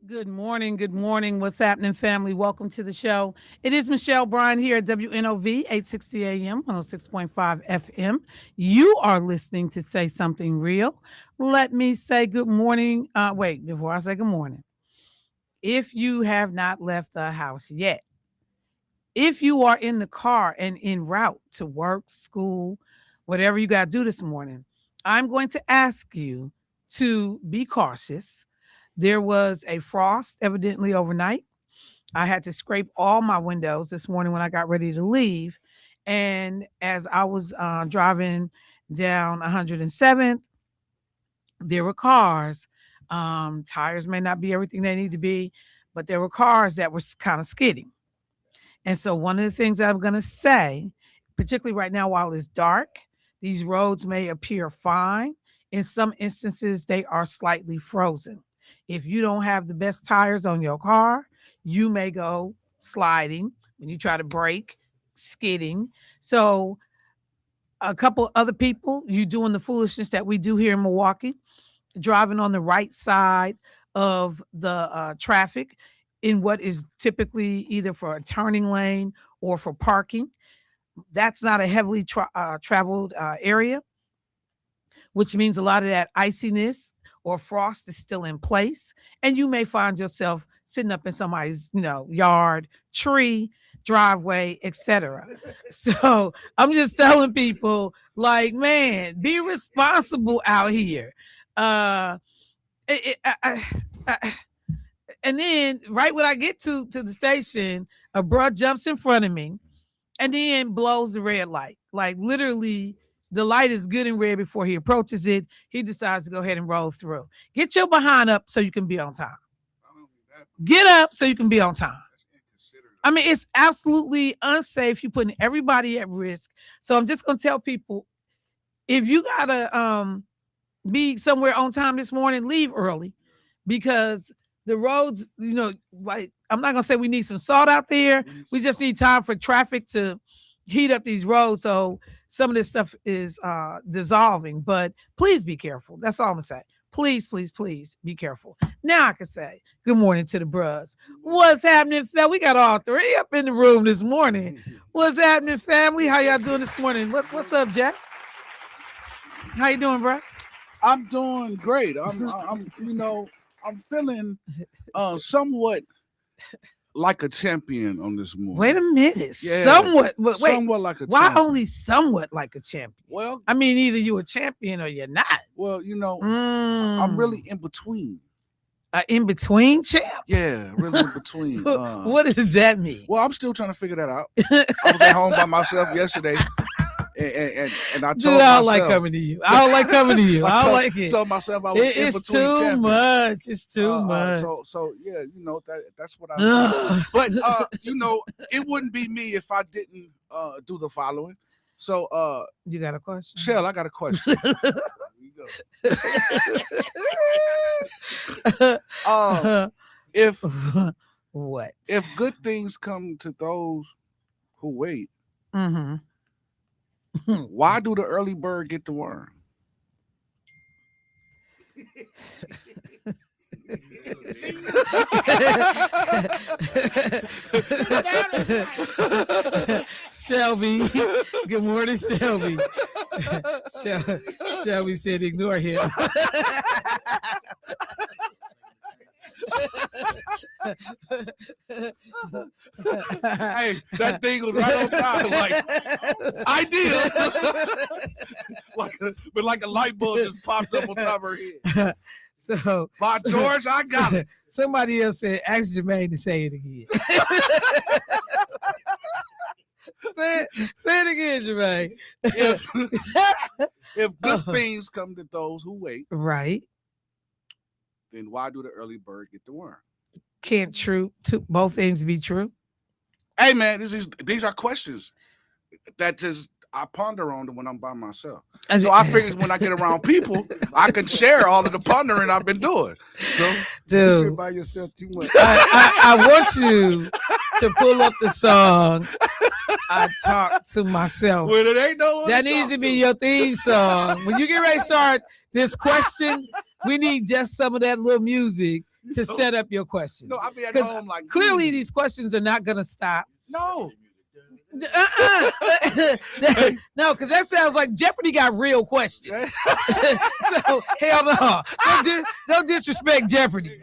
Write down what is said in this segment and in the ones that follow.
Good morning. Good morning. What's happening, family? Welcome to the show. It is Michelle Bryant here at WNOV 860 AM, 106.5 FM. You are listening to Say Something Real. Let me say good morning. Wait, before I say good morning, if you have not left the house yet, if you are in the car and en route to work, school, whatever you got to do this morning, I'm going to ask you to be cautious. There was a frost evidently overnight. I had to scrape all my windows this morning when I got ready to leave. And as I was driving down 107th, there were cars. Tires may not be everything they need to be, but there were cars that were kind of skidding. And so, one of the things that I'm going to say, particularly right now while it's dark, these roads may appear fine. In some instances, they are slightly frozen. If you don't have the best tires on your car, you may go sliding when you try to brake, skidding. So, a couple other people, you doing the foolishness that we do here in Milwaukee, driving on the right side of the traffic in what is typically either for a turning lane or for parking. That's not a heavily traveled area, which means a lot of that iciness or frost is still in place. And you may find yourself sitting up in somebody's, yard, tree, driveway, etc. So I'm just telling people, like, man, be responsible out here. Uh, it, I, and then right when I get to the station, a bruh jumps in front of me and then blows the red light. Like literally, the light is good and red before he approaches it. He decides to go ahead and roll through. Get your behind up so you can be on time. Get up so you can be on time. I mean, it's absolutely unsafe. You're putting everybody at risk. So I'm just gonna tell people, if you gotta be somewhere on time this morning, leave early, because the roads, like, I'm not gonna say we need some salt out there. We just need time for traffic to heat up these roads so some of this stuff is dissolving. But please be careful. That's all I'm gonna say. Please, please, please be careful. Now I can say good morning to the bros. What's happening, fam? We got all three up in the room this morning. What's happening, family? How y'all doing this morning? What's up, Jack? How you doing, bro? I'm doing great. I'm feeling somewhat like a champion on this morning. Wait a minute. Yeah, somewhat. Wait, somewhat like a why champion. only somewhat like a champion? Well, I mean, either you a champion or you're not. Well, I'm really in between. In between champ? Yeah, really in between. What does that mean? Well, I'm still trying to figure that out. I was at home by myself yesterday, and I told myself, I don't like coming to you. I don't like coming to you. I don't like it. Told myself I was in It's between too champions. much. It's too much. So yeah, that's what I. But it wouldn't be me if I didn't do the following. So you got a question? Shell, I got a question. If what? If good things come to those who wait, Mm-hmm. why do the early bird get the worm? Shelby, good morning, Shelby. Shelby said, "Ignore him." Hey, that thing was right on time, like ideal. like a light bulb just popped up on top of her head. So, by George, I got it. Somebody else said, "Ask Jermaine to say it again." say it again, Jermaine. If good things come to those who wait, right, then why do the early bird get the worm? Can't both things be true? Hey, man, these are questions that just I ponder on them when I'm by myself. So I figured when I get around people, I can share all of the pondering I've been doing. So, dude, you're by yourself too much. I want you to pull up the song "I Talk to Myself." Well, it ain't no one that needs to be your theme song. When you get ready to start this question, we need just some of that little music to set up your questions. No, I'll be at home like clearly these questions are not going to stop. No. No, because that sounds like Jeopardy got real questions. So hell no, don't disrespect Jeopardy.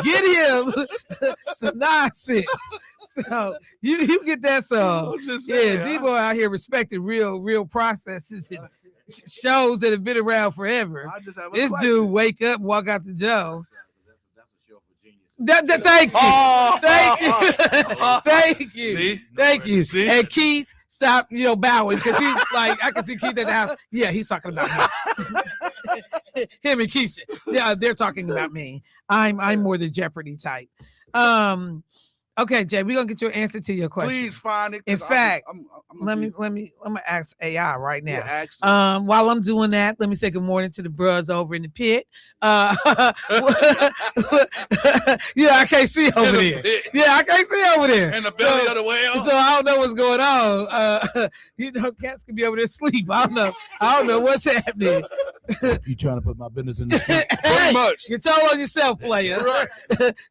Get him some nonsense. So you get that song. Yeah, Debo out here respecting real processes and shows that have been around forever. This dude wake up, walk out the door. Thank you. Thank you. See? And Keith, stop, bowing because he's like, I can see Keith at the house. Yeah, he's talking about me. Him and Keisha. Yeah, they're talking about me. I'm more the Jeopardy type. Okay, Jay, we're gonna get your answer to your question. Please find it. In fact, I'm gonna ask AI right now. Yeah, while I'm doing that, let me say good morning to the bros over in the pit. I can't see over there. Yeah, I can't see over there. And the belly of the whale. So I don't know what's going on. Cats could be over there asleep. I don't know what's happening. You trying to put my business in the street? Pretty much. You told on yourself, player. Right.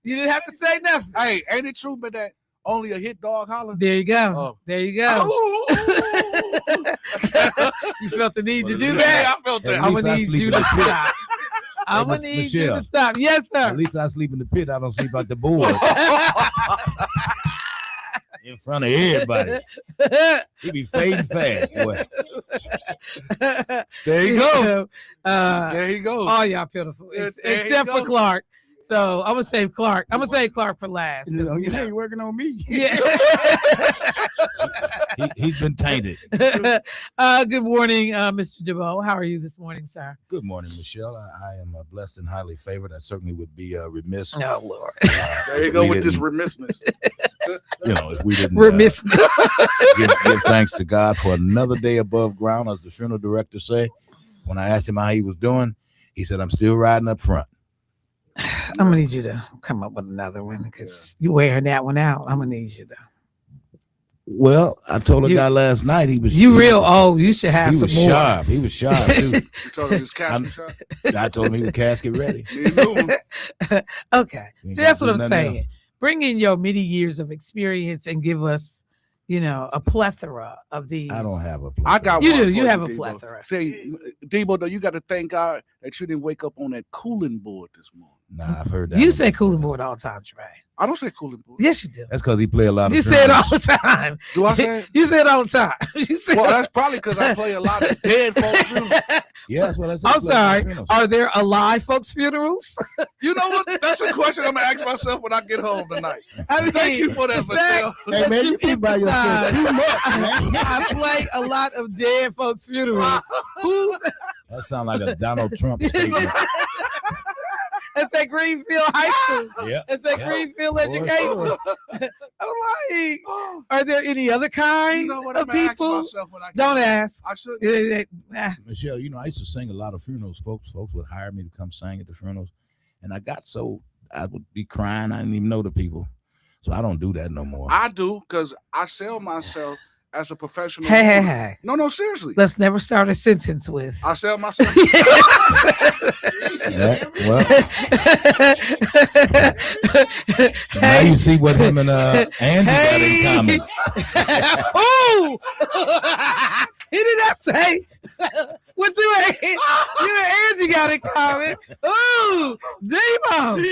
You didn't have to say nothing. Hey, ain't it true, but that only a hit dog holler? There you go. Oh. There you go. You felt the need to do that? Yeah, I felt that. I'm gonna need you to stop. I'm gonna need you to stop. Yes, sir. At least I sleep in the pit. I don't sleep out the board. In front of everybody. He be fading fast, boy. There you go. There you go. All y'all beautiful. Except for Clark. So I'm gonna save Clark. I'm gonna save Clark for last. You ain't working on me. Yeah. He's been tainted. Good morning, Mr. DeVoe. How are you this morning, sir? Good morning, Michelle. I am blessed and highly favored. I certainly would be remiss. Oh, Lord. There you go with this remissness. If we didn't give thanks to God for another day above ground, as the funeral director say. When I asked him how he was doing, he said, "I'm still riding up front." I'm gonna need you to come up with another one because you wearing that one out. I'm gonna need you to. Well, I told a guy last night he was. You should have some more. Sharp. He was sharp too. You told him he was casket sharp? I told him he was casket ready. Okay, see that's what I'm saying. Else. Bring in your many years of experience and give us, a plethora of these. I don't have a plethora. I got you one. Do. You have a Debo. plethora. See, Debo, though, you got to thank God that you didn't wake up on that cooling board this morning. Nah, I've heard that. You say cooling board all the time, Trey. I don't say cooling board. Yes, you do. That's because he play a lot of. You say it all the time. Do I say it? You say it all the time. Well, that's probably because I play a lot of dead folks' funerals. Yeah, that's what I said. I'm sorry. Are there alive folks' funerals? You know what? That's a question I'm gonna ask myself when I get home tonight. Thank you for that, Michelle. Hey man, you be by yourself too much, man. I play a lot of dead folks' funerals. That sounds like a Donald Trump statement. That's that Greenfield High School. Yeah. That's that Greenfield education. I'm like, are there any other kind of people? Don't ask. I should. Michelle, I used to sing a lot of funerals. Folks would hire me to come sing at the funerals. And I would be crying. I didn't even know the people. So I don't do that no more. I do because I sell myself as a professional. Hey. No, seriously. Let's never start a sentence with. I sell myself. Yeah, well. Now you see what him and Andy got in common. Oh! He did not say what you and Angie got in common. Oh, Debo.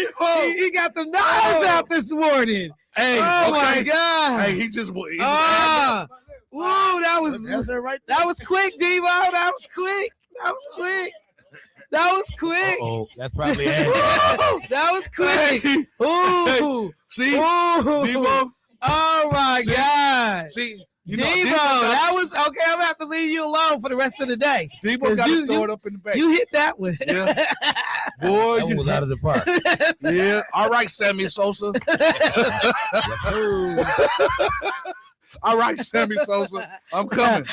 He got the knives out this morning. Hey, my God. Hey, he just. Whoa, that was quick, Debo. That was quick. Oh, that's probably Andy. That was quick. Ooh. See? Debo. Oh, my God. See? Debo, that was okay. I'm gonna have to leave you alone for the rest of the day. Debo got to store it up in the back. You hit that one. Yeah. Boy, that was out of the park. Yeah. All right, Sammy Sosa. Yes, sir. All right, Sammy Sosa. I'm coming.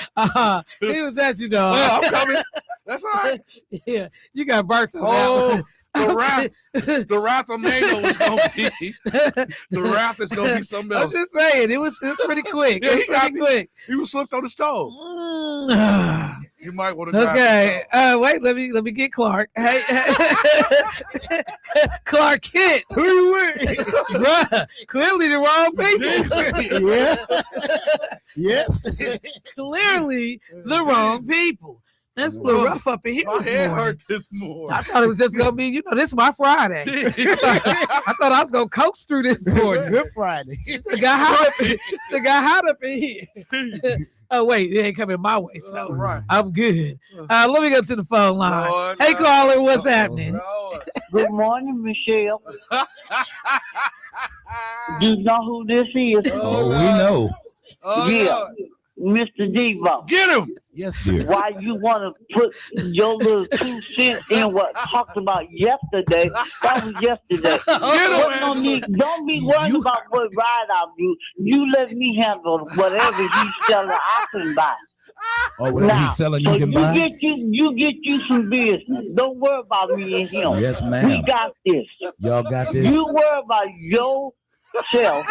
He was at you, dog. Well, I'm coming. That's all right. Yeah, you got burnt on the wrath of Mango is gonna be the wrath is gonna be something else. I'm just saying it was pretty quick. Yeah, he was slipped on his toe. You might want to. Okay. Wait. Let me get Clark. Hey, Clark Kent. Who you with? Bruh, clearly the wrong people. Yeah. Yes. Clearly the wrong people. That's a little rough up in here My this head morning. hurt this morning. I thought it was just gonna be, this is my Friday. I thought I was gonna coax through this morning. Good Friday. The guy hot up in here. Oh wait, it ain't coming my way, so Right. I'm good. Let me go to the phone line. Lord, Hey, Lord. caller, what's happening? Lord. Good morning, Michelle. Do you know who this is? Oh, we know. Oh, Yeah. Lord. Mr. Devo. Get him. Yes, dear. Why you want to put your little 2 cents in what talked about yesterday? That was yesterday. What no need, don't be worried about what ride I'll do. You let me handle whatever he's selling. I can buy. Oh, whatever Now, he's selling, so you can buy. you get you some business. Don't worry about me and him. Yes, We ma'am. got this. Y'all got this. You worry about yourself.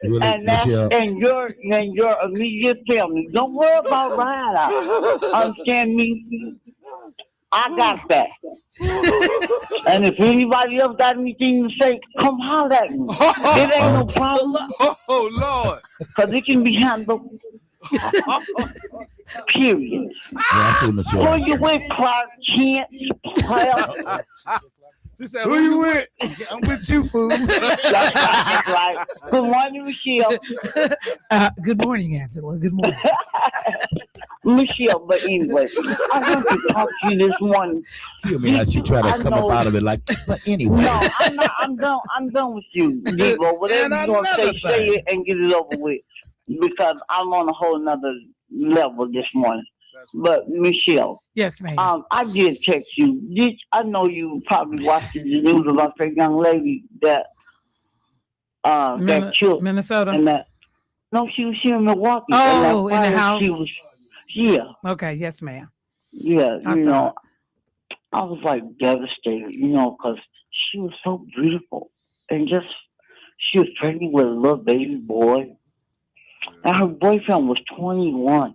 Really, And that's Michelle? and your immediate family. Don't worry about ride out. Understand me? I got that. And if anybody else got anything to say, come holler at me. It ain't no problem. Oh, Lord. Because it can be handled. Period. Yeah, I see Who Michelle. you with, Clark Kent? She said, Who you with? I'm with you, fool. That's right. Good morning, Michelle. Good morning, Angela. Good morning. Michelle, but anyway, I want to talk to you this morning. Kill me how she try I to come know- up out of it like, but anyway. No, I'm not. I'm done with you, Devo. Whatever And you're gonna another say thing. it and get it over with. Because I'm on a whole nother level this morning. But Michelle, Yes, ma'am. I did text you. I know you probably watched the news about that young lady that killed Minnesota. and that. No, she was here in Milwaukee. Oh, and that in the fire, house. She was, yeah, Okay, yes, ma'am. yeah. I You saw know, it. I was like devastated. Because she was so beautiful and just she was pregnant with a little baby boy, and her boyfriend was 21.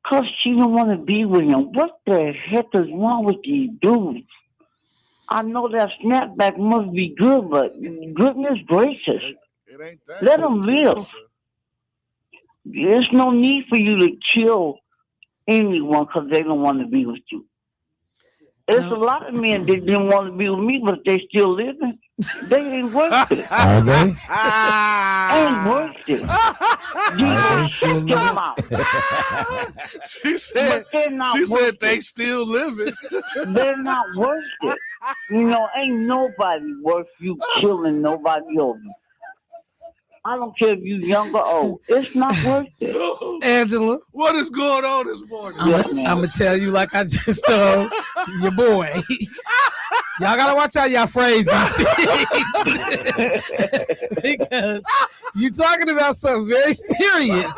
Cause she didn't want to be with him. What the heck is wrong with these dudes? I know that snapback must be good, but goodness gracious, It ain't that. let them live. There's no need for you to kill anyone because they don't want to be with you. There's a lot of men that didn't want to be with me, but they still living. They ain't worth it. Are they? Ain't worth it. Are they still Check them out. She said. But they're not She worth said it. they still living. They're not worth it. Ain't nobody worth you killing nobody over. I don't care if you young or old. It's not worth it. Angela, What is going on this morning? Yes, ma'am. I'm gonna tell you like I just told your boy. Y'all gotta watch how y'all phrase these things. Because you're talking about something very serious.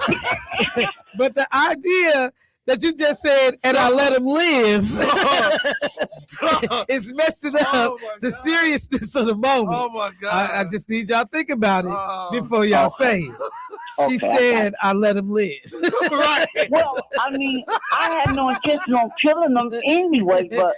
But the idea that you just said, and I let him live, it's messing up Oh, my the God. seriousness of the moment. Oh my God! I just need y'all to think about it Oh. before y'all say it. She Okay, said, I let him live. Right. Well, I had no intention on killing them anyway, but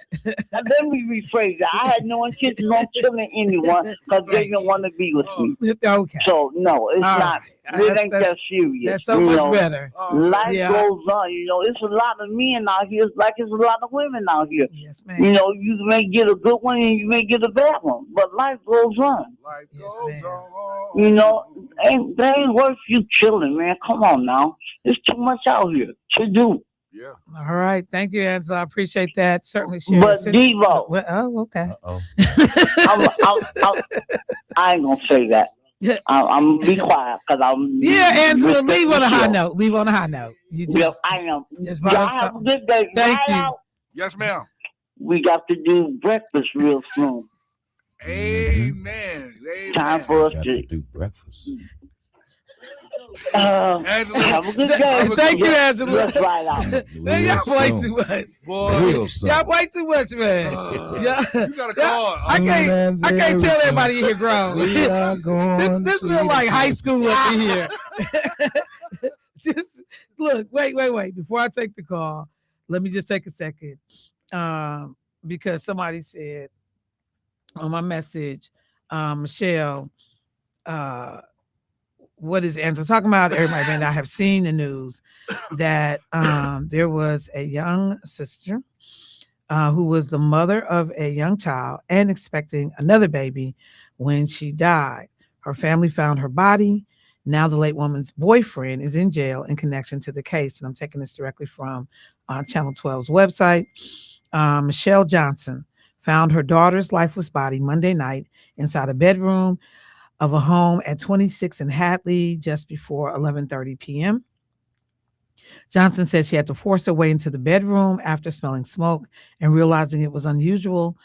let me rephrase that. I had no intention on killing anyone because they didn't want to be with me. Okay. So, no, it's All not. right. It ain't that serious. That's so much better. Life Yeah. goes on. It's a lot of men out here. It's like it's a lot of women out here. Yes, ma'am. You may get a good one and you may get a bad one, but life goes on. Life Yes, goes ma'am. on. They ain't worth you killing, man. Come on now. There's too much out here to do. Yeah. All right. Thank you, Angela. I appreciate that. Certainly, Sherry. But Devo, Well, oh, okay. Uh-oh. I ain't gonna say that. I'm gonna be quiet because I'm. Yeah, Angela, respect leave on a high Michelle. note. Leave on a high note. You Yeah, just, I am. just brought Y'all up have a something. good day. Thank Right you. out. Yes, ma'am. We got to do breakfast real soon. Amen. Amen. Time for us Got to do breakfast. Angela, have a good day. Thank you, Angela. Let's ride out. Man, y'all play too much. boy. Real soon. Y'all play too much, man. You got a Yeah, call. I can't Very tell soon. everybody in here grown. We are going This to feel the like high school up in here. Look, wait. Before I take the call, let me just take a second. Because somebody said on my message, Michelle, uh, what is Angela talking about? Everybody may not have seen the news that there was a young sister who was the mother of a young child and expecting another baby when she died. Her family found her body. Now the late woman's boyfriend is in jail in connection to the case. And I'm taking this directly from Channel 12's website. Michelle Johnson found her daughter's lifeless body Monday night inside a bedroom of a home at 26 in Hatley just before 11:30 p.m. Johnson said she had to force her way into the bedroom after smelling smoke and realizing it was unusual.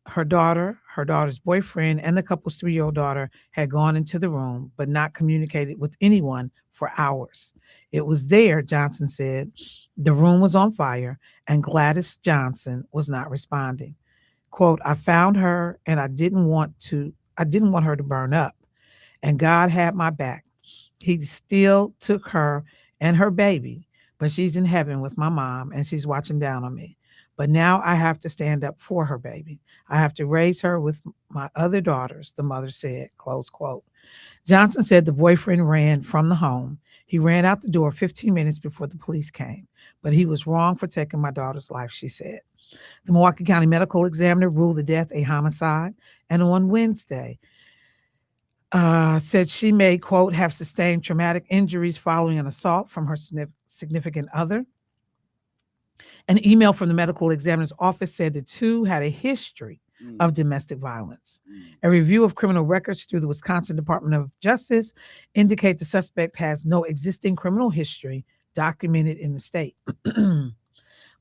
Her daughter, her daughter's boyfriend, and the couple's 3-year-old daughter had gone into the room but not communicated with anyone for hours. It was there, Johnson said. The room was on fire and Gladys Johnson was not responding. Quote, I found her and I didn't want her to burn up. And God had my back. He still took her and her baby, but she's in heaven with my mom and she's watching down on me. But now I have to stand up for her baby. I have to raise her with my other daughters, the mother said, close quote. Johnson said the boyfriend ran from the home. He ran out the door 15 minutes before the police came, but he was wrong for taking my daughter's life, she said. The Milwaukee County Medical Examiner ruled the death a homicide, and on Wednesday, said she may, quote, have sustained traumatic injuries following an assault from her significant other. An email from the medical examiner's office said the two had a history of domestic violence. A review of criminal records through the Wisconsin Department of Justice indicate the suspect has no existing criminal history documented in the state.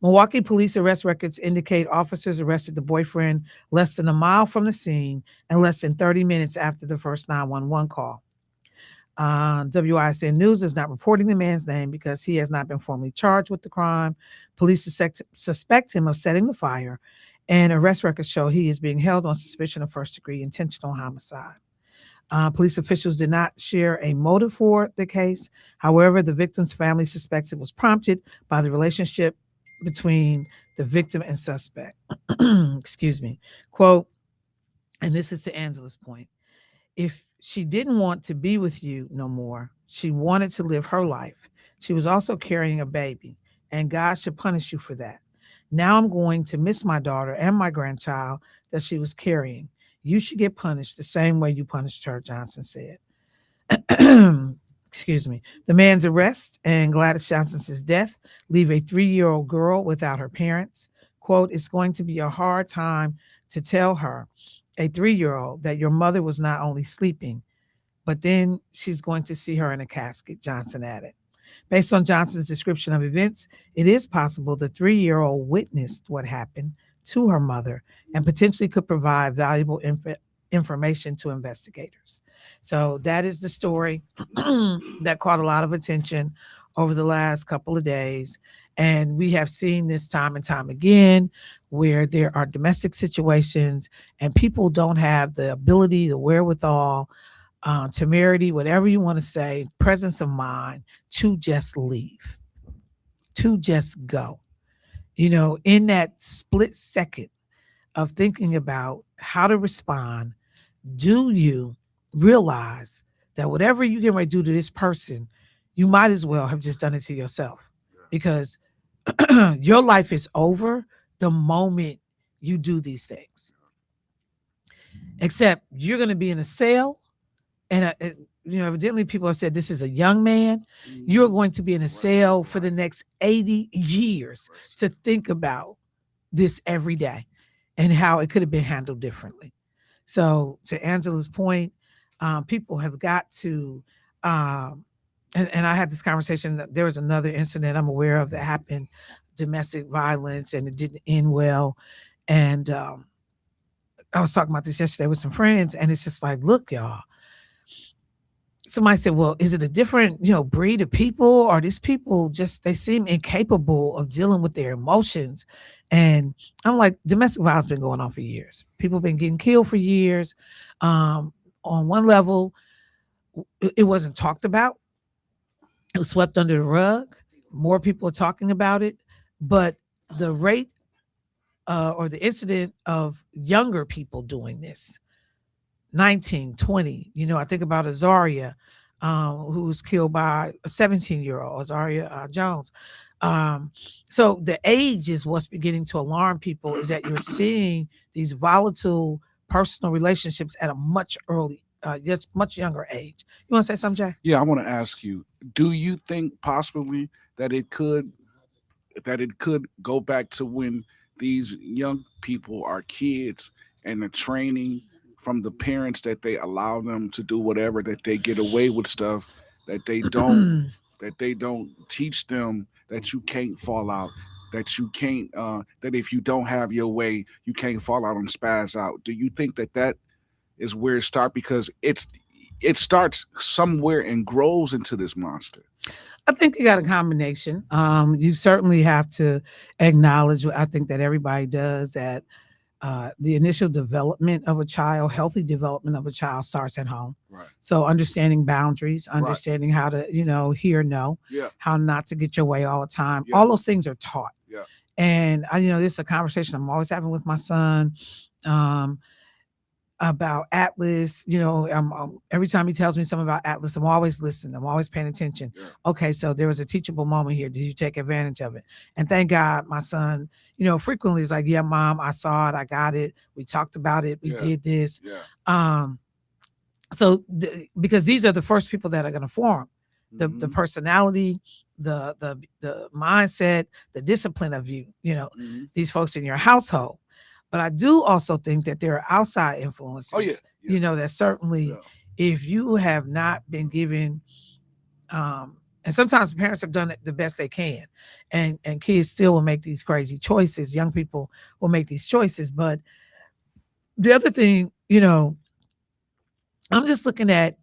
Milwaukee police arrest records indicate officers arrested the boyfriend less than a mile from the scene and less than 30 minutes after the first 911 call. WISN News is not reporting the man's name because he has not been formally charged with the crime. Police suspect him of setting the fire, and arrest records show he is being held on suspicion of first-degree intentional homicide. Police officials did not share a motive for the case. However, the victim's family suspects it was prompted by the relationship between the victim and suspect. Excuse me. Quote, and this is to Angela's point. If she didn't want to be with you no more, she wanted to live her life. She was also carrying a baby, and God should punish you for that. Now I'm going to miss my daughter and my grandchild that she was carrying. You should get punished the same way you punished her, Johnson said. Excuse me. The man's arrest and Gladys Johnson's death leave a 3-year-old girl without her parents. Quote, it's going to be a hard time to tell her, a 3-year-old, that your mother was not only sleeping, but then she's going to see her in a casket, Johnson added. Based on Johnson's description of events, it is possible the 3-year-old witnessed what happened to her mother and potentially could provide valuable information to investigators. So that is the story that caught a lot of attention over the last couple of days. And we have seen this time and time again where there are domestic situations and people don't have the ability, the wherewithal, temerity, whatever you want to say, presence of mind to just leave, to just go. You know, in that split second of thinking about how to respond, do you realize that whatever you get ready to do to this person, you might as well have just done it to yourself, because your life is over the moment you do these things. Except you're going to be in a cell, and evidently people have said this is a young man. You're going to be in a cell for the next 80 years to think about this every day and how it could have been handled differently. So to Angela's point, people have got to, and I had this conversation. There was another incident I'm aware of that happened, domestic violence, and it didn't end well. And I was talking about this yesterday with some friends, and it's just like, look, y'all. Somebody said, well, is it a different, breed of people, or these people they seem incapable of dealing with their emotions? And I'm like, domestic violence has been going on for years. People have been getting killed for years. On one level, it wasn't talked about. It was swept under the rug. more people are talking about it, but the rate or the incident of younger people doing this, 19, 20. I think about Azaria, who was killed by a 17-year-old, Azaria Jones. So the age is what's beginning to alarm people, is that you're seeing these volatile personal relationships at a much much younger age. You want to say something, Jay? Yeah, I want to ask you, do you think possibly that it could go back to when these young people are kids and the training from the parents that they allow them to do whatever, that they get away with stuff, that they don't teach them that you can't fall out, that you can't that if you don't have your way you can't fall out and spaz out. Do you think that is where it starts, because it starts somewhere and grows into this monster? I think you got a combination. You certainly have to acknowledge, I think that everybody does, that the initial development of a child, healthy development of a child, starts at home. Right. So understanding boundaries, understanding how to, hear no, Yeah. how not to get your way all the time. Yeah. All those things are taught. Yeah. And this is a conversation I'm always having with my son. About Atlas, every time he tells me something about Atlas, I'm always listening. I'm always paying attention. Yeah. Okay, so there was a teachable moment here. Did you take advantage of it? And thank God, my son, frequently is like, yeah, Mom, I saw it. I got it. We talked about it. We did this. Yeah. So because these are the first people that are going to form the personality, the mindset, the discipline of these folks in your household. But I do also think that there are outside influences, that certainly if you have not been given, and sometimes parents have done it the best they can, and kids still will make these crazy choices. Young people will make these choices. But the other thing, I'm just looking at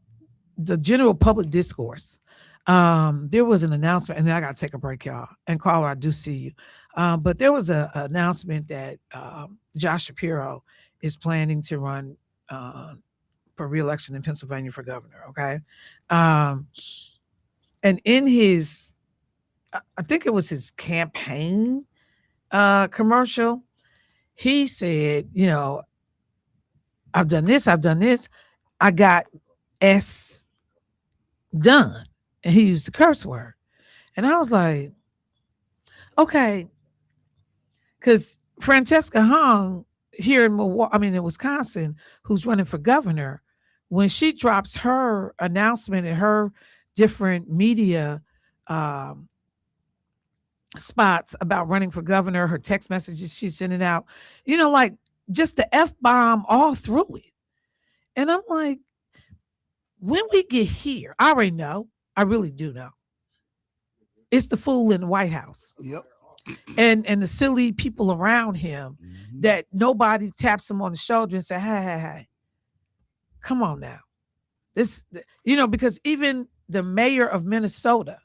the general public discourse. There was an announcement, and then I got to take a break, y'all. And caller, I do see you. But there was an announcement that Josh Shapiro is planning to run for re-election in Pennsylvania for governor. Okay. And in his, I think it was his campaign commercial, he said, I've done this. I got S done. And he used the curse word. And I was like, okay. Because Francesca Hung here in in Wisconsin, who's running for governor, when she drops her announcement in her different media spots about running for governor, her text messages she's sending out, like just the F-bomb all through it. And I'm like, when we get here, I already know, I really do know, it's the fool in the White House. Yep. And the silly people around him that nobody taps him on the shoulder and say, hey, come on now. This, because even the mayor of Minnesota,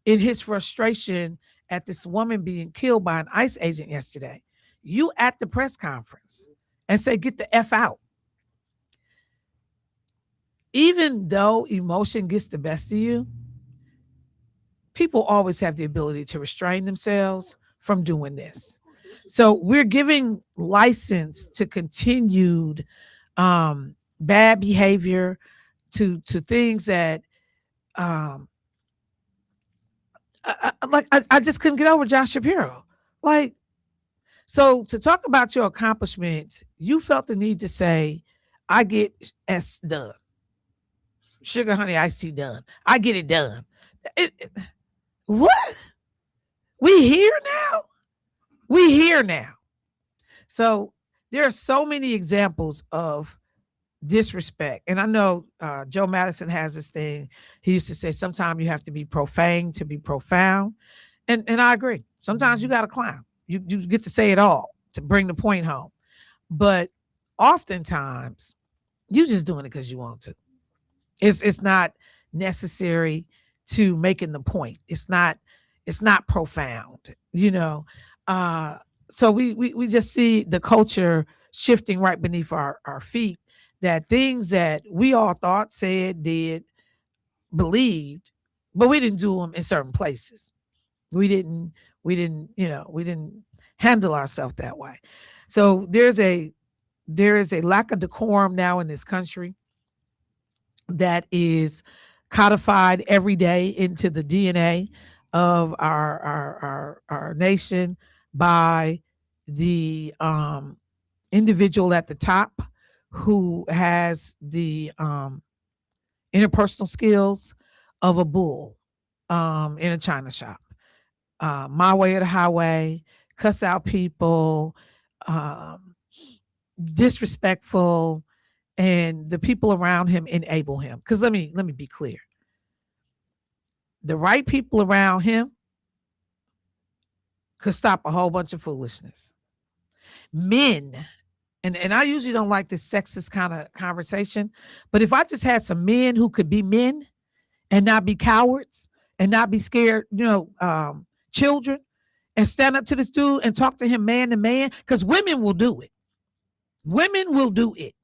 in his frustration at this woman being killed by an ICE agent yesterday, you at the press conference and say, get the F out. Even though emotion gets the best of you, people always have the ability to restrain themselves from doing this. So we're giving license to continued bad behavior, to things that I just couldn't get over Josh Shapiro. Like, so to talk about your accomplishments, you felt the need to say, I get S done. Sugar honey iced tea done. I get it done. What? We here now? We here now. So there are so many examples of disrespect. And I know Joe Madison has this thing. He used to say, sometimes you have to be profane to be profound. And I agree. Sometimes you got to clown. You get to say it all to bring the point home. But oftentimes, you're just doing it because you want to. It's not necessary to making the point. It's not profound, So we just see the culture shifting right beneath our feet, that things that we all thought, said, did, believed, but we didn't do them in certain places. We didn't, we didn't handle ourselves that way. So there is a lack of decorum now in this country that is codified every day into the DNA of our nation by the individual at the top who has the interpersonal skills of a bull in a china shop. My way or the highway, cuss out people, um, disrespectful, and the people around him enable him. Because let me be clear: the right people around him could stop a whole bunch of foolishness. Men, and I usually don't like this sexist kind of conversation, but if I just had some men who could be men and not be cowards and not be scared, children, and stand up to this dude and talk to him man to man, because women will do it. Women will do it.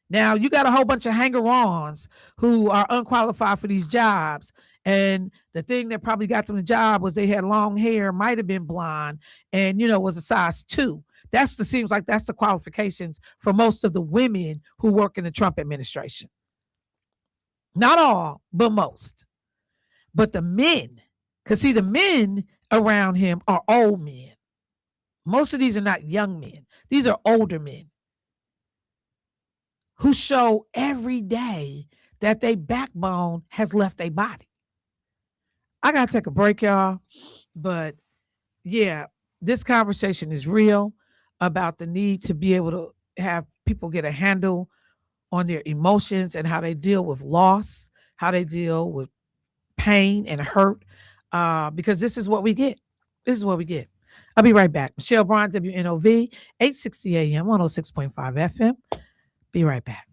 Now you got a whole bunch of hanger-ons who are unqualified for these jobs. And the thing that probably got them the job was they had long hair, might have been blonde, and was a size 2. Seems like that's the qualifications for most of the women who work in the Trump administration. Not all, but most. But the men, because see, the men around him are old men. Most of these are not young men. These are older men who show every day that their backbone has left their body. I got to take a break, y'all. But yeah, this conversation is real about the need to be able to have people get a handle on their emotions and how they deal with loss, how they deal with pain and hurt, because this is what we get. This is what we get. I'll be right back. Michelle Bryant, WNOV, 860 AM, 106.5 FM. Be right back.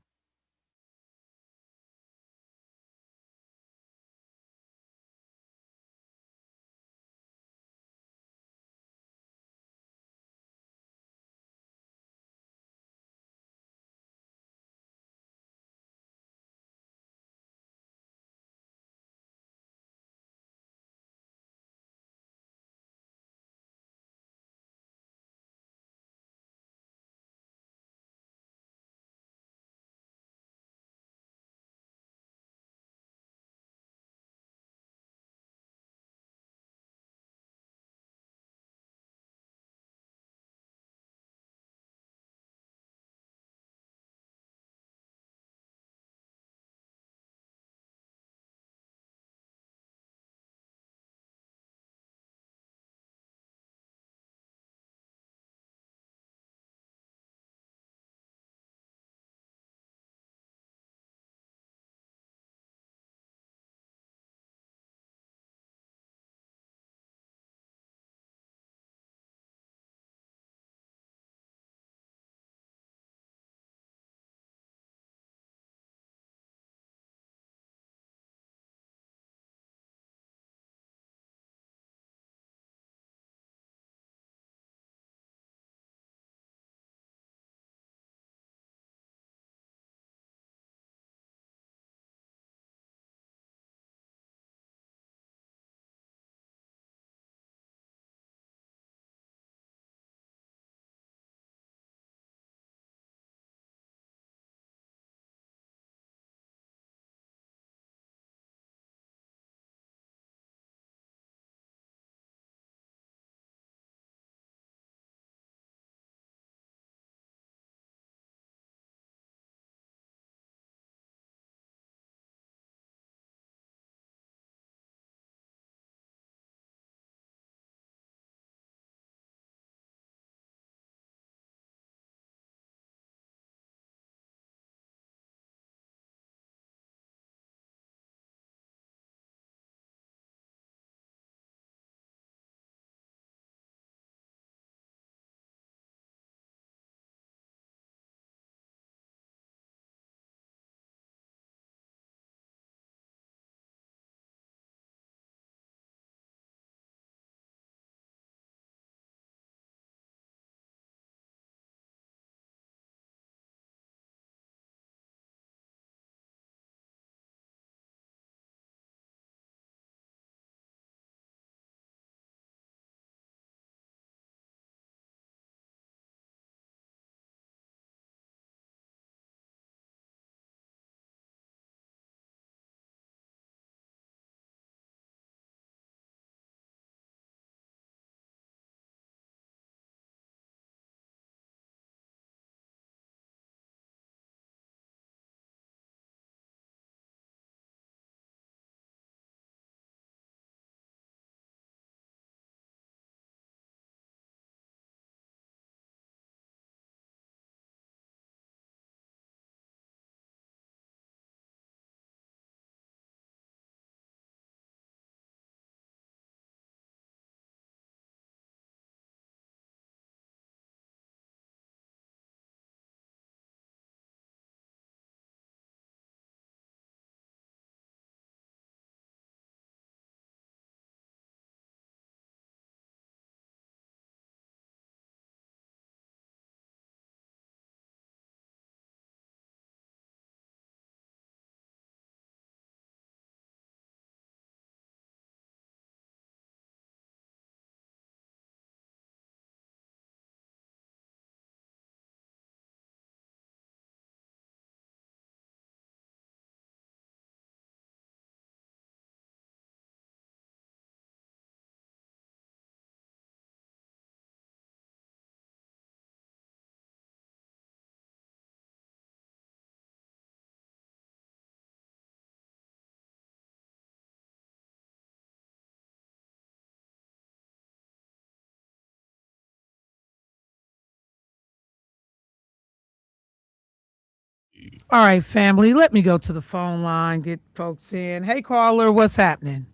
All right, family. Let me go to the phone line, get folks in. Hey, caller, what's happening?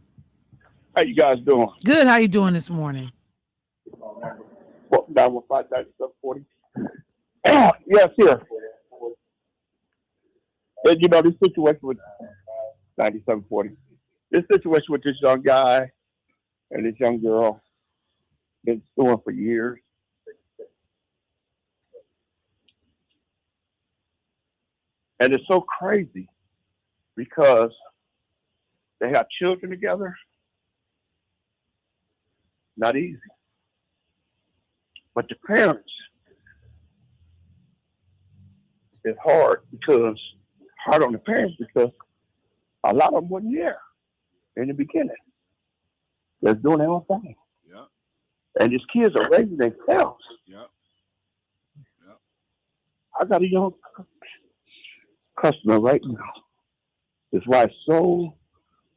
How you guys doing? Good. How you doing this morning? 915-9740. Yes, here. And you know, this situation with 9740. This situation with this young guy and this young girl been stewing for years. And it's so crazy because they have children together. Not easy. But the parents, it's hard on the parents because a lot of them wasn't there in the beginning. They're doing their own thing. Yeah. And these kids are raising themselves. Yeah. Yeah. I got a young customer right now. That's why it's so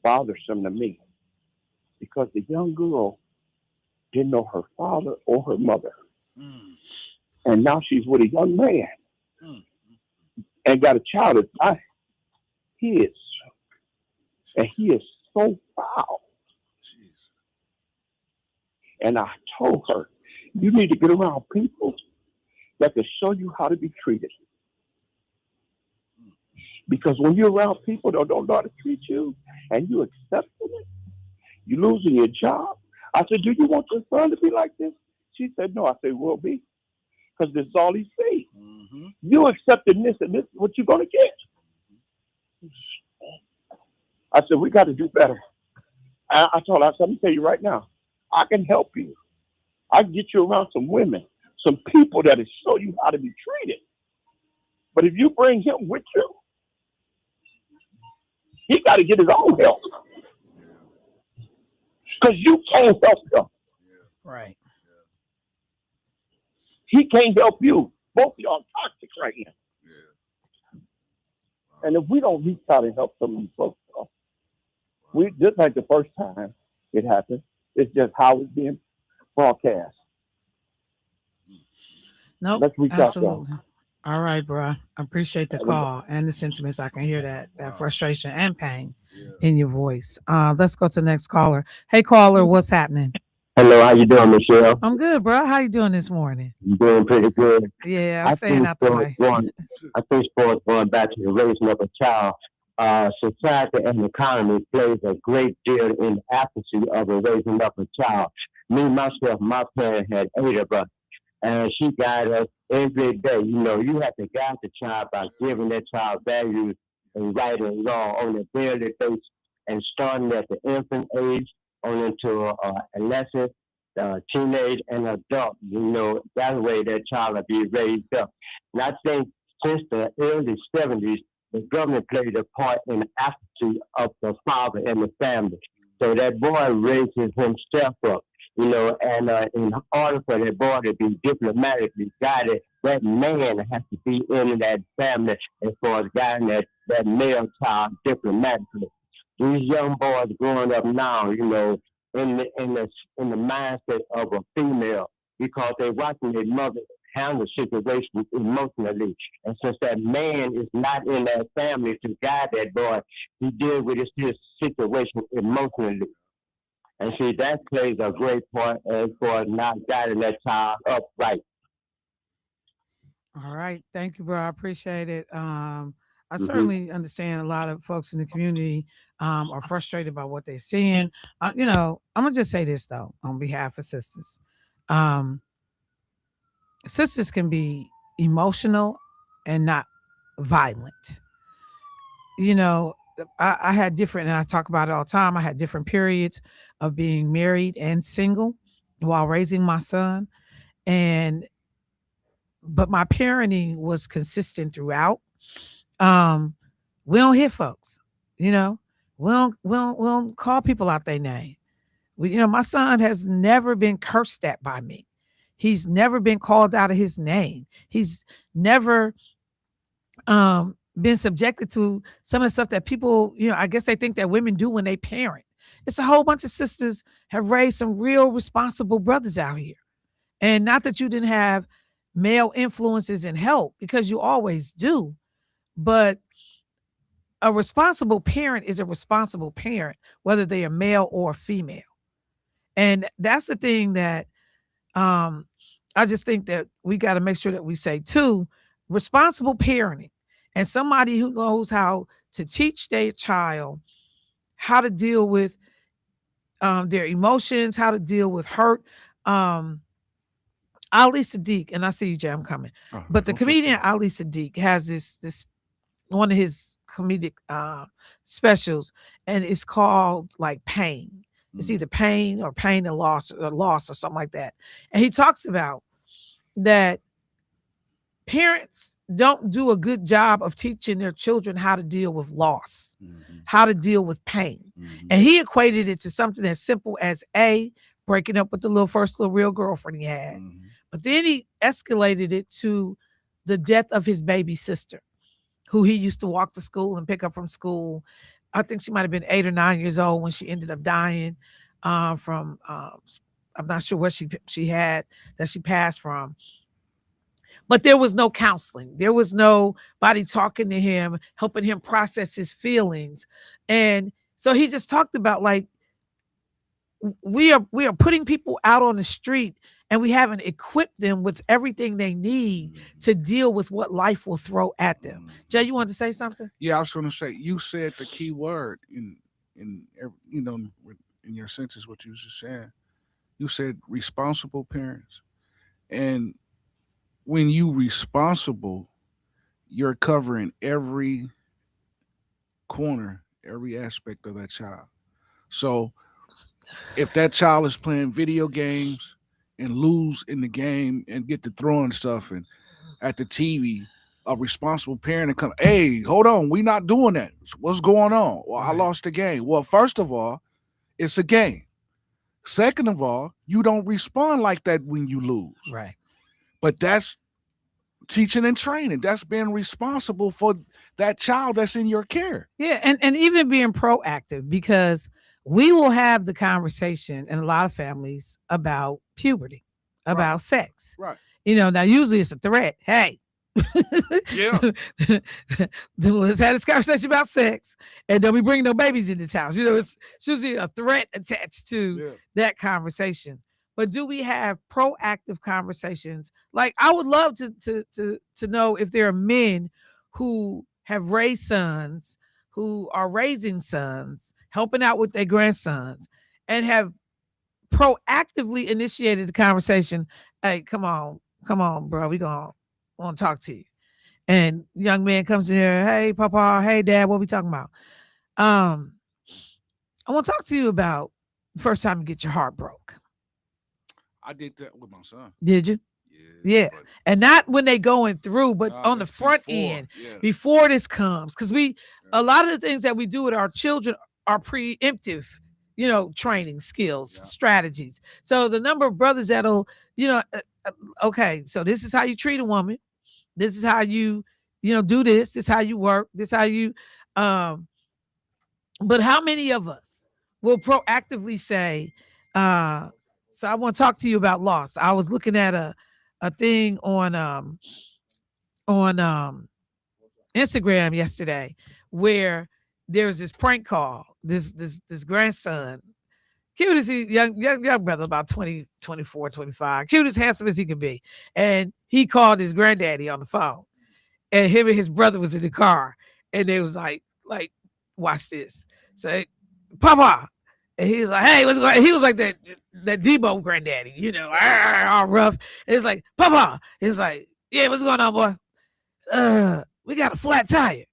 bothersome to me. Because the young girl didn't know her father or her mother. Mm. And now she's with a young man. Mm. And got a child that's not his. And he is so foul. Jeez. And I told her, you need to get around people that can show you how to be treated. Because when you're around people that don't know how to treat you and you accepting it, you're losing your job. I said, do you want your son to be like this? She said, no. I said, will be. Because this is all he sees. Mm-hmm. You accepting this and this is what you're going to get. I said, we got to do better. I told her, I said, let me tell you right now, I can help you. I can get you around some women, some people that will show you how to be treated. But if you bring him with you, he got to get his own help. Because you can't help him. Right. He can't help you. Both of y'all toxic right now. Yeah. And if we don't reach out and help some of these folks, this ain't the first time it happened. It's just how it's being broadcast. Nope. Let's reach Absolutely. out. All right, bro. I appreciate the call and the sentiments. I can hear that frustration and pain in your voice. Let's go to the next caller. Hey, caller, what's happening? Hello, how you doing, Michelle? I'm good, bro. How you doing this morning? I'm doing pretty good. Yeah, I'm staying out the way. I think sports going back to the raising of a child. Society and economy plays a great deal in the accuracy of the raising up a child. Me, myself, my parents had 8 of us, and she guided us every day. You know, you have to guide the child by giving that child values and right and wrong on a daily basis, and starting at the infant age on into adolescent, teenage, and adult. You know, that way that child will be raised up. And I think since the early 70s, the government played a part in the attitude of the father and the family. So that boy raises himself up, you know, and in order for that boy to be diplomatically guided, that man has to be in that family as far as guiding that male child diplomatically. These young boys growing up now, you know, in the mindset of a female, because they're watching their mother handle situations emotionally. And since that man is not in that family to guide that boy, he deals with his situation emotionally. And see, that plays a great part as far as not guiding that child upright. All right. Thank you, bro. I appreciate it. I Mm-hmm. certainly understand a lot of folks in the community are frustrated by what they're seeing. You know, I'm going to just say this, though, on behalf of sisters. Sisters can be emotional and not violent. You know, I had different, and I talk about it all the time. I had different periods of being married and single while raising my son. But my parenting was consistent throughout. We don't hit folks, you know, we don't call people out their name. My son has never been cursed at by me. He's never been called out of his name. He's never been subjected to some of the stuff that people, I guess they think that women do when they parent. It's a whole bunch of sisters have raised some real responsible brothers out here. And not that you didn't have male influences and help, because you always do. But a responsible parent is a responsible parent, whether they are male or female. And that's the thing that I just think that we got to make sure that we say too, responsible parenting and somebody who knows how to teach their child how to deal with their emotions, how to deal with hurt. Ali Sadiq, and I see you, Jay, I'm coming. But the comedian Ali Sadiq has this one of his comedic specials, and it's called like Pain. It's either pain or pain and loss or something like that. And he talks about that parents don't do a good job of teaching their children how to deal with loss, how to deal with pain. And he equated it to something as simple as breaking up with the first little real girlfriend he had. But then he escalated it to the death of his baby sister, who he used to walk to school and pick up from school. I think she might have been 8 or 9 years old when she ended up dying from, I'm not sure what she had that she passed from. But there was no counseling. There was nobody talking to him, helping him process his feelings. And so he just talked about like, we are putting people out on the street and we haven't equipped them with everything they need to deal with what life will throw at them. Jay, you wanted to say something? Yeah, I was going to say, you said the key word in your sentence, what you was just saying. You said responsible parents. And when you responsible, you're covering every corner, every aspect of that child. So if that child is playing video games and lose in the game and get to throwing stuff and at the TV, a responsible parent to come, hey, hold on, we not doing that. What's going on? Well, I lost the game. Well, first of all, it's a game. Second of all, you don't respond like that when you lose. Right. But that's teaching and training. That's being responsible for that child that's in your care. Yeah, and even being proactive, because we will have the conversation in a lot of families about puberty, about sex. Right. Now usually it's a threat. Hey, yeah, let's have this conversation about sex, and don't be bringing no babies in this house. It's usually a threat attached to that conversation. But do we have proactive conversations? Like, I would love to know if there are men who have raised sons, who are raising sons, helping out with their grandsons, and have proactively initiated the conversation. Hey, come on, bro. We want to talk to you. And young man comes in here. Hey, Papa. Hey, Dad. What we talking about? I want to talk to you about the first time you get your heart broke. I did that with my son. Did you? Yeah. And not when they going through, but on the front end, before this comes. Because a lot of the things that we do with our children are preemptive, training skills, strategies. So the number of brothers that'll, okay, so this is how you treat a woman. This is how you, do this. This is how you work. This is how you, but how many of us will proactively say, so I want to talk to you about loss. I was looking at a thing on Instagram yesterday where there's this prank call. This grandson, cute as he, young brother, about 20, 24, 25, cute as handsome as he could be. And he called his granddaddy on the phone. And him and his brother was in the car. And they was like, watch this. Say, Papa. And he was like, hey, what's going on? He was like that Debo granddaddy, all rough. And it's like, Papa. It's like, yeah, what's going on, boy? We got a flat tire.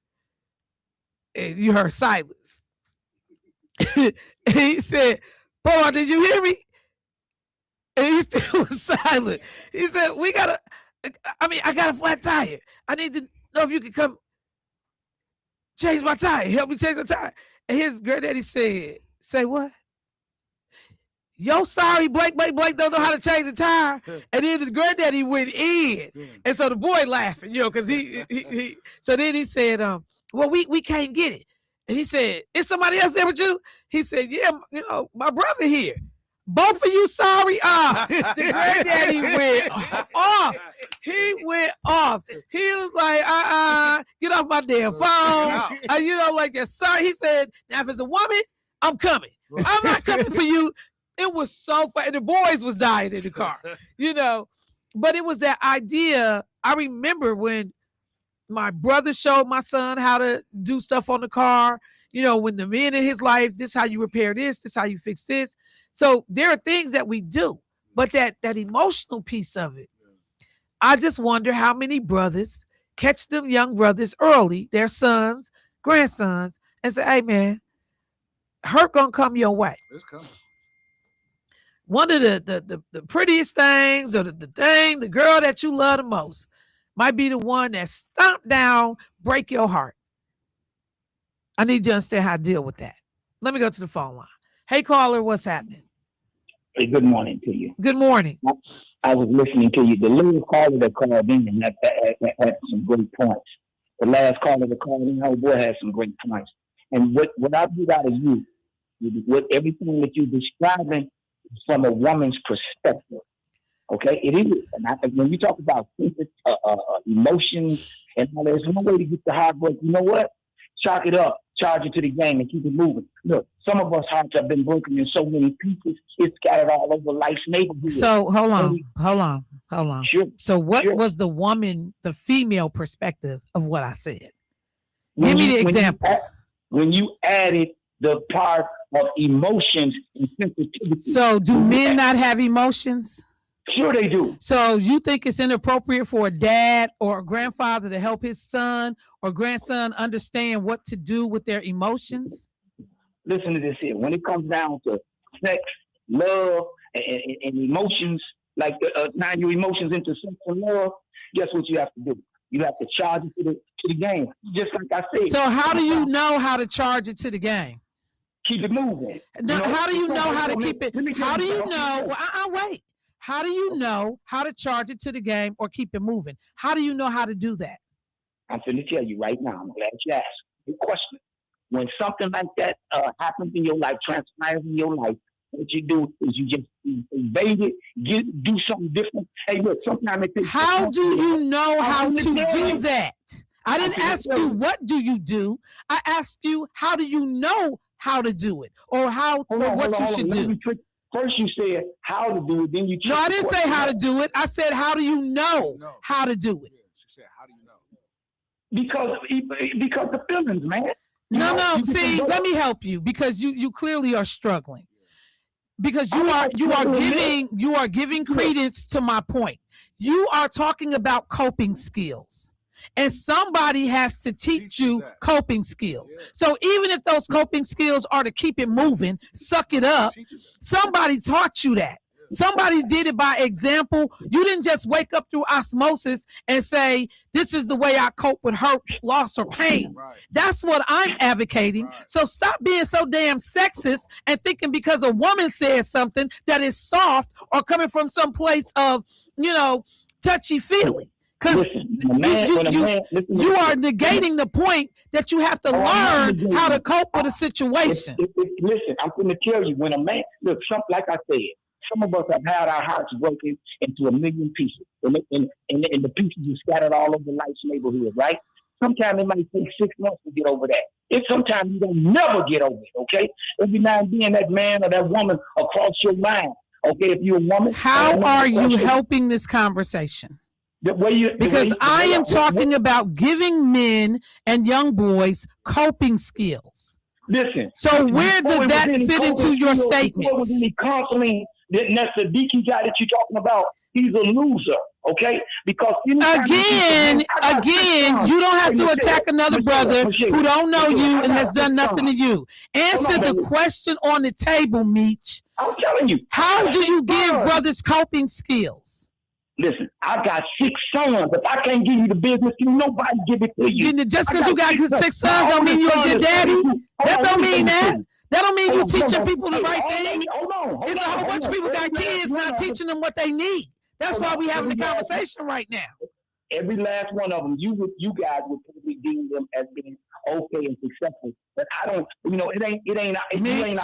And you heard silence. And he said, Papa, did you hear me? And he still was silent. He said, I got a flat tire. I need to know if you can come change my tire. Help me change my tire. And his granddaddy said, say what? Yo, sorry, Blake don't know how to change the tire. And then his granddaddy went in. And so the boy laughing, because he so then he said, well, we can't get it. And he said, is somebody else there with you? He said, yeah, my brother here. Both of you sorry? The granddaddy went off. He went off. He was like, get off my damn phone. You know, like that. Sorry. He said, now if it's a woman, I'm coming. I'm not coming for you. It was so funny. The boys was dying in the car, you know. But it was that idea. I remember when my brother showed my son how to do stuff on the car. You know, when the men in his life, this how you repair this how you fix this. So there are things that we do, but that emotional piece of it, I just wonder how many brothers catch them young brothers early, their sons, grandsons, and say, hey man, hurt gonna come your way. It's coming. One of the prettiest things, or the girl that you love the most, might be the one that stomp down, break your heart. I need you to understand how to deal with that. Let me go to the phone line. Hey, caller, what's happening? Hey, good morning to you. Good morning. I was listening to you. The little caller that called in and had some great points. The last caller that called in, oh boy, had some great points. And what I get out of you, with everything that you're describing from a woman's perspective, okay? It is. And when you talk about emotions and all that, there's no way to get the heartbreak. You know what? Chalk it up, charge it to the game, and keep it moving. Look, some of us hearts have been broken in so many pieces, it's scattered all over life's neighborhood. So hold on. Sure. So what was the woman, the female perspective of what I said? Give me the example. When you added the part of emotions and sensitivity. So do men not have emotions? Sure they do. So you think it's inappropriate for a dad or a grandfather to help his son or grandson understand what to do with their emotions? Listen to this here. When it comes down to sex, love, and emotions, like now your emotions into sex and love, guess what you have to do? You have to charge it to the game, just like I said. So how do you know how to charge it to the game? Keep it moving. Now, how do you know how to keep it? How do you know? Wait. How do you know how to charge it to the game or keep it moving? How do you know how to do that? I'm going to tell you right now. I'm glad you asked. Good question. When something like that happens in your life, transpires in your life, what you do is you just evade it, do something different. Hey, look, sometimes it takes. How do you know how to do that? I didn't ask you what do you do. I asked you how do you know how to do it or what you should do. First you said how to do it, then you. No, I didn't say how to do it. I said how do you know how to do it? She said how do you know? Because the feelings, man. No. See, let me help you because you clearly are struggling. Because you are giving credence to my point. You are talking about coping skills. And somebody has to teach you coping skills. Yeah. So even if those coping skills are to keep it moving, suck it up, somebody taught you that. Somebody did it by example. You didn't just wake up through osmosis and say, this is the way I cope with hurt, loss, or pain. Right. That's what I'm advocating. Right. So stop being so damn sexist and thinking because a woman says something that is soft or coming from some place of, touchy-feely. Because you are negating the point that you have to learn how to cope with a situation. Listen, I'm going to tell you, when a man, look, like I said, some of us have had our hearts broken into a million pieces. And the pieces are scattered all over life's neighborhood, right? Sometimes it might take 6 months to get over that. Sometimes you don't never get over it, okay? Every now and then that man or that woman across your mind, okay? If you're a woman. How are you helping this conversation? Because I am talking about giving men and young boys coping skills. Listen. So where does that fit into your statements? Counseling, that's the deacon guy that you're talking about. He's a loser, okay? Because again, you don't have to attack another brother who don't know you and has done nothing to you. Answer the question on the table, Meech. I'm telling you. How do you give brothers coping skills? Listen, I got 6 sons. If I can't give you the business, nobody give it to you. Just because you got 6 sons don't mean you're a good daddy. That don't mean that. That don't mean you teaching people the right thing. It's a whole bunch of people got kids not teaching them what they need. That's why we having the conversation right now. Every last one of them, you guys would probably deem them as being okay and successful. But I don't, it ain't. You ain't out the Mitch,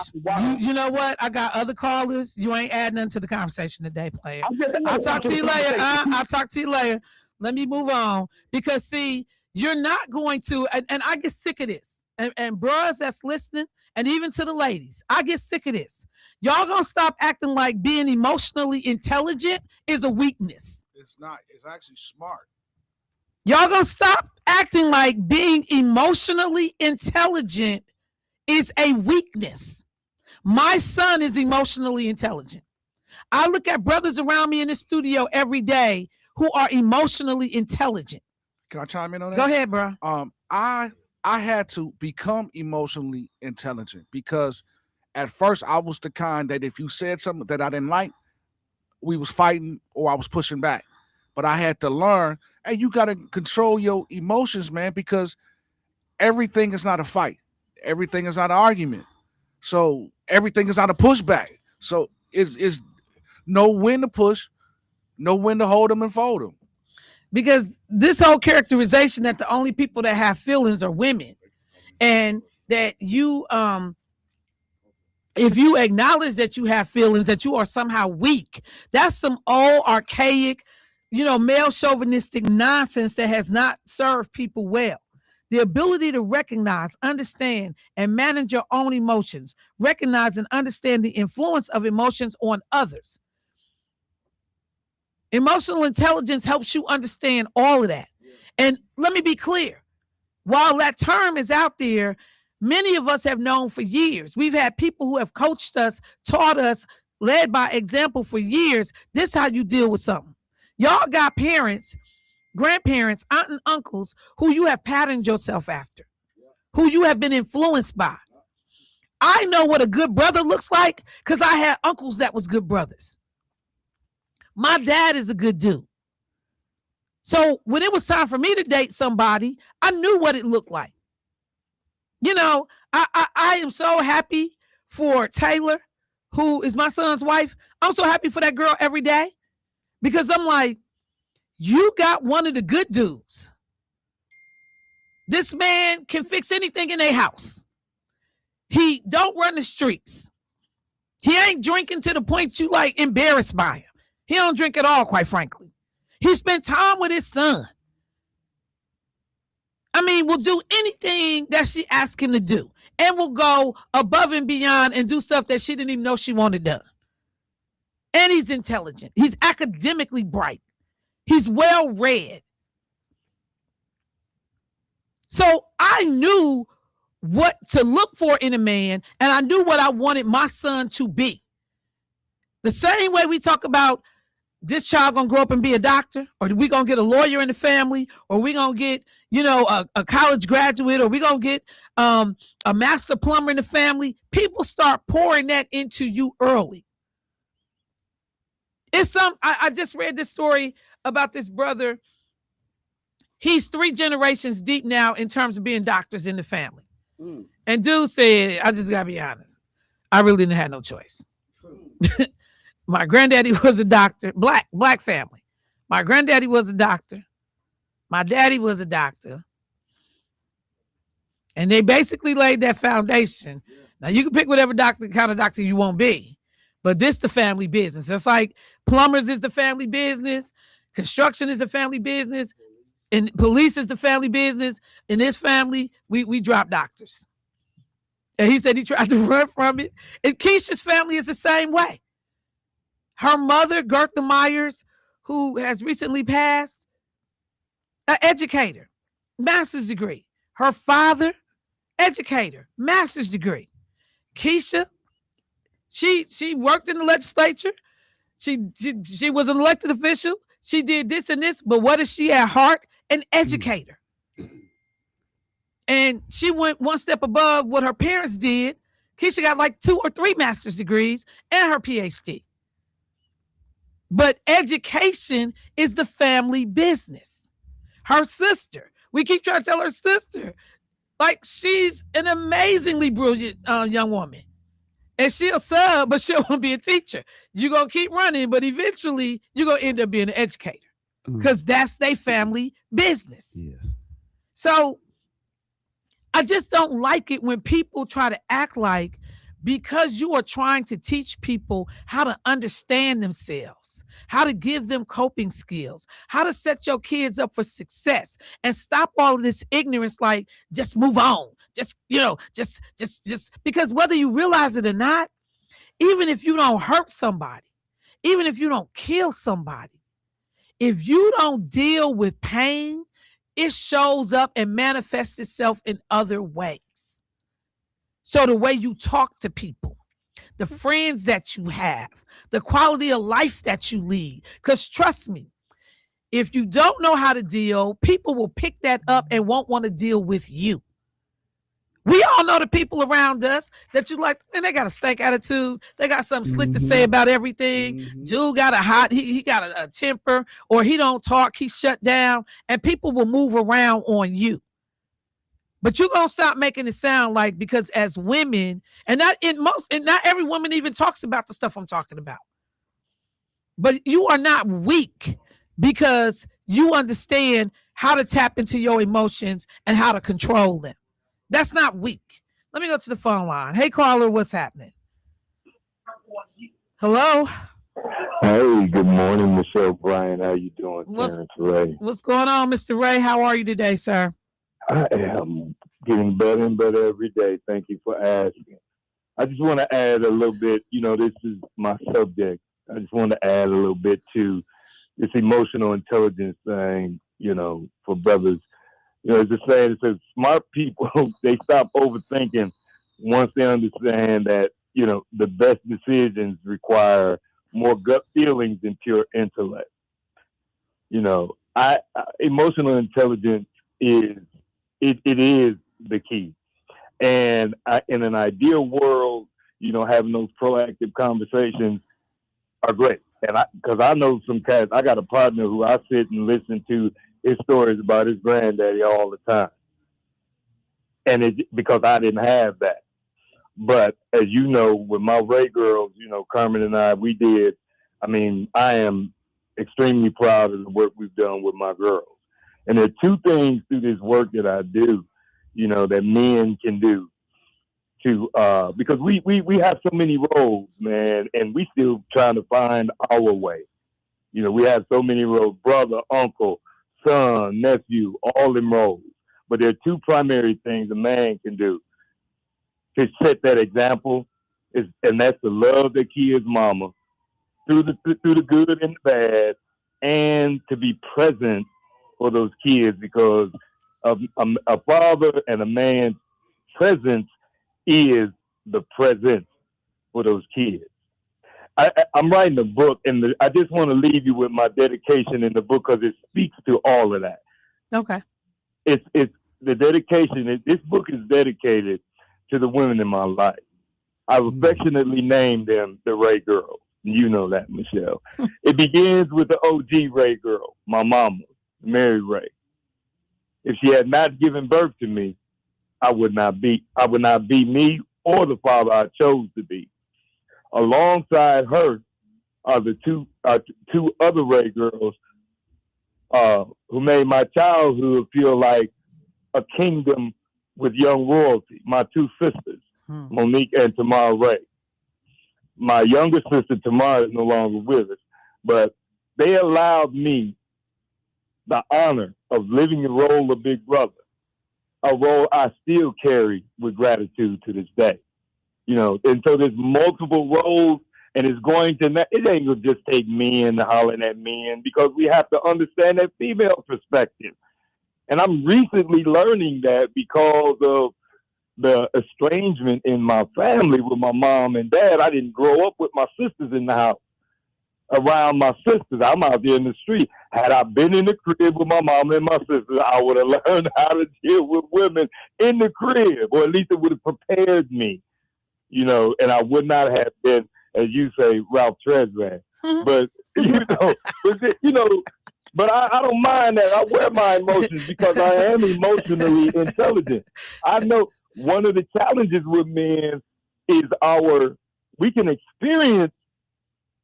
you know what? I got other callers. You ain't adding nothing to the conversation today, player. I'll talk to you later. I'll talk to you later. Let me move on because see, you're not going to, and I get sick of this. And bros that's listening, and even to the ladies, I get sick of this. Y'all gonna stop acting like being emotionally intelligent is a weakness. It's not. It's actually smart. Y'all gonna stop acting like being emotionally intelligent is a weakness. My son is emotionally intelligent. I look at brothers around me in the studio every day who are emotionally intelligent. Can I chime in on that? Go ahead, bro. I had to become emotionally intelligent because at first I was the kind that if you said something that I didn't like, we was fighting or I was pushing back. But I had to learn, hey, you got to control your emotions, man, because everything is not a fight. Everything is not an argument. So everything is not a pushback. So it's know when to push, know when to hold them and fold them. Because this whole characterization that the only people that have feelings are women, and that you if you acknowledge that you have feelings, that you are somehow weak, that's some old archaic, male chauvinistic nonsense that has not served people well. The ability to recognize, understand, and manage your own emotions, recognize and understand the influence of emotions on others. Emotional intelligence helps you understand all of that. And let me be clear, while that term is out there, many of us have known for years. We've had people who have coached us, taught us, led by example for years. This is how you deal with something. Y'all got parents, grandparents, aunt and uncles who you have patterned yourself after, who you have been influenced by. I know what a good brother looks like because I had uncles that was good brothers. My dad is a good dude. So when it was time for me to date somebody, I knew what it looked like. I am so happy for Taylor, who is my son's wife. I'm so happy for that girl every day because I'm like, you got one of the good dudes. This man can fix anything in their house. He don't run the streets. He ain't drinking to the point you like embarrassed by him. He don't drink at all, quite frankly. He spent time with his son. I mean, will do anything that she asked him to do and will go above and beyond and do stuff that she didn't even know she wanted done. And he's intelligent. He's academically bright. He's well read. So I knew what to look for in a man, and I knew what I wanted my son to be. The same way we talk about this child gonna grow up and be a doctor, or we gonna get a lawyer in the family, or we gonna get, a college graduate, or we gonna get a master plumber in the family. People start pouring that into you early. I just read this story about this brother. He's 3 generations deep now in terms of being doctors in the family. And dude said, I just gotta be honest, I really didn't have no choice. My granddaddy was a doctor, black family. My granddaddy was a doctor. My daddy was a doctor. And they basically laid that foundation. Now you can pick whatever kind of doctor you want to be, but this the family business. It's like plumbers is the family business, construction is the family business, and police is the family business. In this family, we drop doctors. And he said he tried to run from it. And Keisha's family is the same way. Her mother, Gertha Myers, who has recently passed, an educator, master's degree. Her father, educator, master's degree. Keisha, she worked in the legislature. She was an elected official. She did this and this, but what is she at heart? An educator. And she went one step above what her parents did. Keisha got like 2 or 3 master's degrees and her PhD. But education is the family business. Her sister, we keep trying to tell her sister, like she's an amazingly brilliant young woman. And she'll sub, but she'll want to be a teacher. You're going to keep running, but eventually you're going to end up being an educator because that's their family business. Yes. So I just don't like it when people try to act like because you are trying to teach people how to understand themselves, how to give them coping skills, how to set your kids up for success and stop all of this ignorance, like just move on. Just, just because whether you realize it or not, even if you don't hurt somebody, even if you don't kill somebody, if you don't deal with pain, it shows up and manifests itself in other ways. So the way you talk to people, the friends that you have, the quality of life that you lead. Because trust me, if you don't know how to deal, people will pick that up and won't want to deal with you. We all know the people around us that you like, and they got a stank attitude. They got something slick to say about everything. Dude got a hot, he got a temper, or he don't talk, he shut down, and people will move around on you. But you're gonna stop making it sound like, because as women, and not every woman even talks about the stuff I'm talking about. But you are not weak because you understand how to tap into your emotions and how to control them. That's not weak. Let me go to the phone line. Hey, caller, what's happening? Hello? Hey, good morning, Michelle Bryant. How you doing, Terrence Ray? What's going on, Mr. Ray? How are you today, sir? I am getting better and better every day. Thank you for asking. I just want to add a little bit. This is my subject. I just want to add a little bit to this emotional intelligence thing, for brothers. It's a saying, it says smart people, they stop overthinking once they understand that, the best decisions require more gut feelings than pure intellect. Emotional intelligence is the key. And in an ideal world, having those proactive conversations are great. And because I know some cats, I got a partner who I sit and listen to his stories about his granddaddy all the time. And it's because I didn't have that. But as you know, with my Ray girls, Carmen and I am extremely proud of the work we've done with my girls. And there are two things through this work that I do, that men can do to, because we have so many roles, man, and we still trying to find our way. We have so many roles, brother, uncle, son, nephew, all them roles. But there are two primary things a man can do to set that example, and that's to love the kid's mama through the good and the bad, and to be present for those kids, because a father and a man's presence is the presence for those kids. I'm writing a book, and I just want to leave you with my dedication in the book because it speaks to all of that. Okay. It's the dedication. This book is dedicated to the women in my life. I've affectionately named them the Ray Girls. You know that, Michelle. It begins with the OG Ray girl, my mama, Mary Ray. If she had not given birth to me, I would not be me or the father I chose to be. Alongside her are the two other Ray girls who made my childhood feel like a kingdom with young royalty. My two sisters, Monique and Tamara Ray. My younger sister Tamara is no longer with us, but they allowed me the honor of living the role of big brother, a role I still carry with gratitude to this day. And so there's multiple roles, and it ain't gonna just take men hollering at men, because we have to understand that female perspective. And I'm recently learning that because of the estrangement in my family with my mom and dad. I didn't grow up with my sisters in the house, around my sisters. I'm out there in the street. Had I been in the crib with my mom and my sisters, I would have learned how to deal with women in the crib, or at least it would have prepared me, and I would not have been, as you say, Ralph Tresvant. But, but I don't mind that. I wear my emotions because I am emotionally intelligent. I know one of the challenges with men is we can experience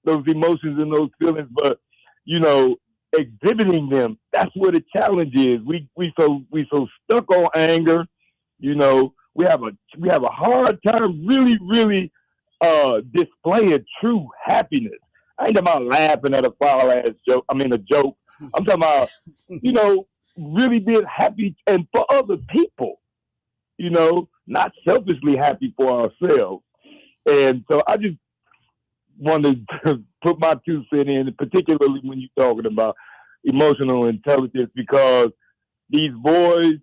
those emotions and those feelings, but exhibiting them, that's where the challenge is. We so stuck on anger You know, we have a hard time really displaying true happiness. I ain't talking about laughing at a foul ass joke. I mean a joke. I'm talking about, you know, really being happy and for other people, you know, not selfishly happy for ourselves. And so I just wanted to put my 2 cents in, particularly when you're talking about emotional intelligence, because these boys,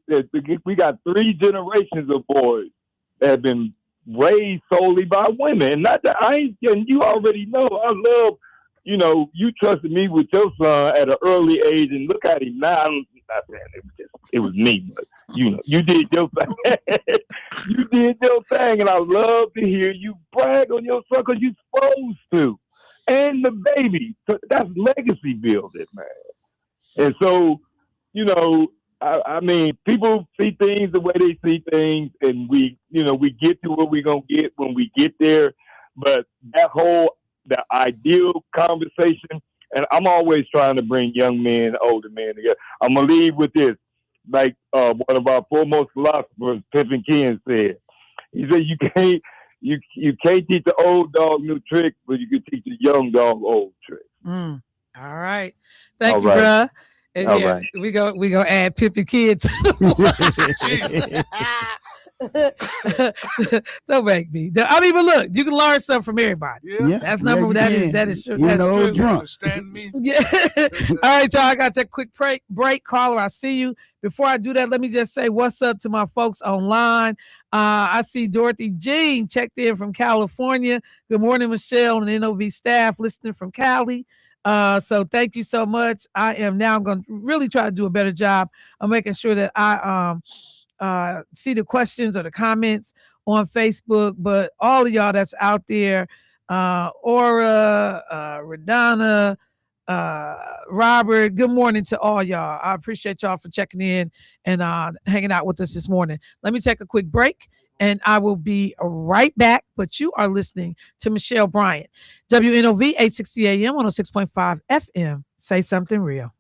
we got 3 generations of boys that have been raised solely by women. And not that I ain't, and you already know, I love, you know, you trusted me with your son at an early age, and look at him now. I'm not saying it was me, but you know, you did your thing. You did your thing, and I love to hear you brag on your son because you're supposed to. And the baby, so that's legacy building, man. And so, you know, I mean, people see things the way they see things, and we, you know, we get to what we're gonna get when we get there. But the ideal conversation, and I'm always trying to bring young men, older men together. I'm gonna leave with this, like one of our foremost philosophers, Pippin Ken, said. He said, you can't teach the old dog new tricks, but you can teach the young dog old tricks. All right. Thank All you, right. bruh. And All yeah, right. we go add Pippi Kids. Don't make me. I mean, but look, you can learn something from everybody. Yeah. That's Yeah, number you that can. is true. Even That's the old true. You drunk. understand me? Yeah. All right, y'all. I got to take a quick break. Caller, I see you. Before I do that, let me just say what's up to my folks online. I see Dorothy Jean checked in from California. Good morning, Michelle and NOV staff listening from Cali. So thank you so much. I am now going to really try to do a better job of making sure that I see the questions or the comments on Facebook. But all of y'all that's out there, Aura, Radana, Robert, good morning to all y'all. I appreciate y'all for checking in and hanging out with us this morning. Let me take a quick break and I will be right back. But you are listening to Michelle Bryant, WNOV 860 AM, 106.5 FM. Say something real.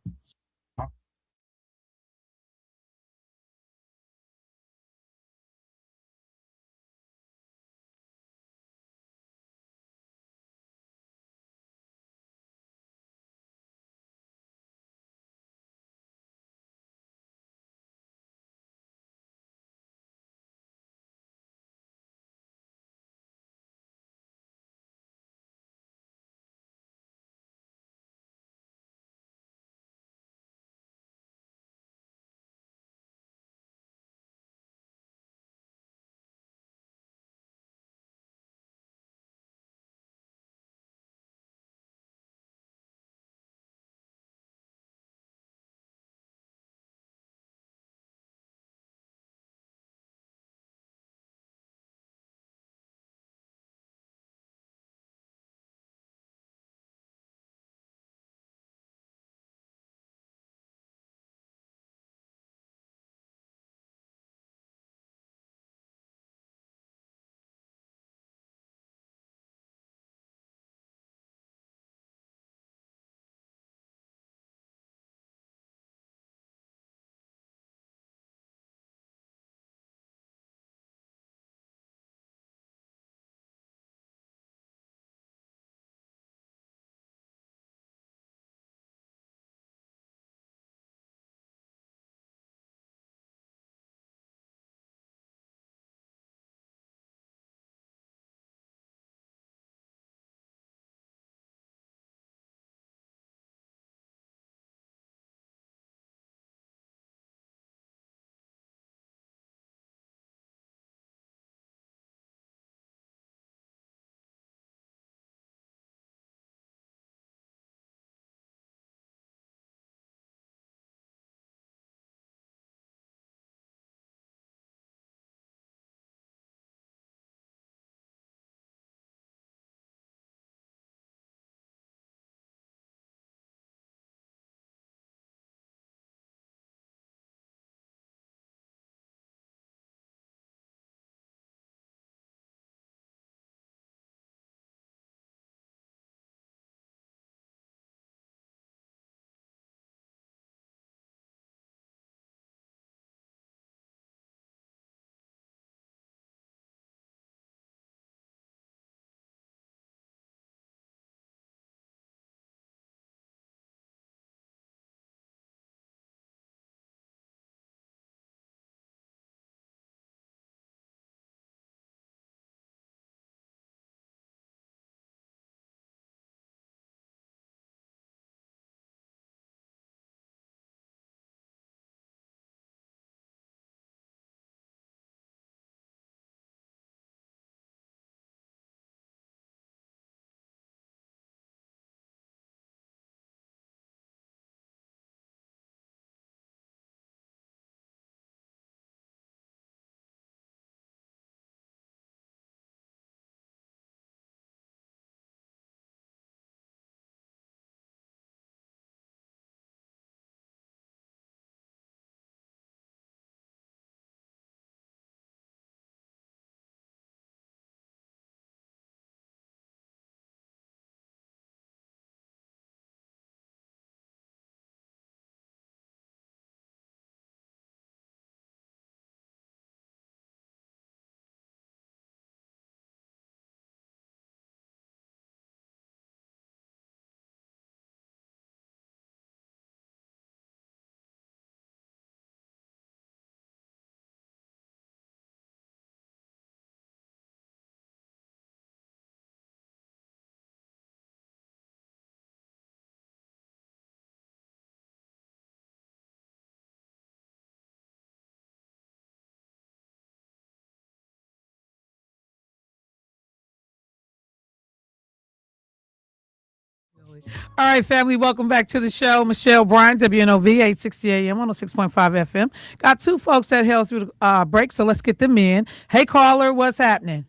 All right, family, welcome back to the show. Michelle Bryant, WNOV, 860 AM, 106.5 FM. Got two folks that held through the break, so let's get them in. Hey, caller, what's happening?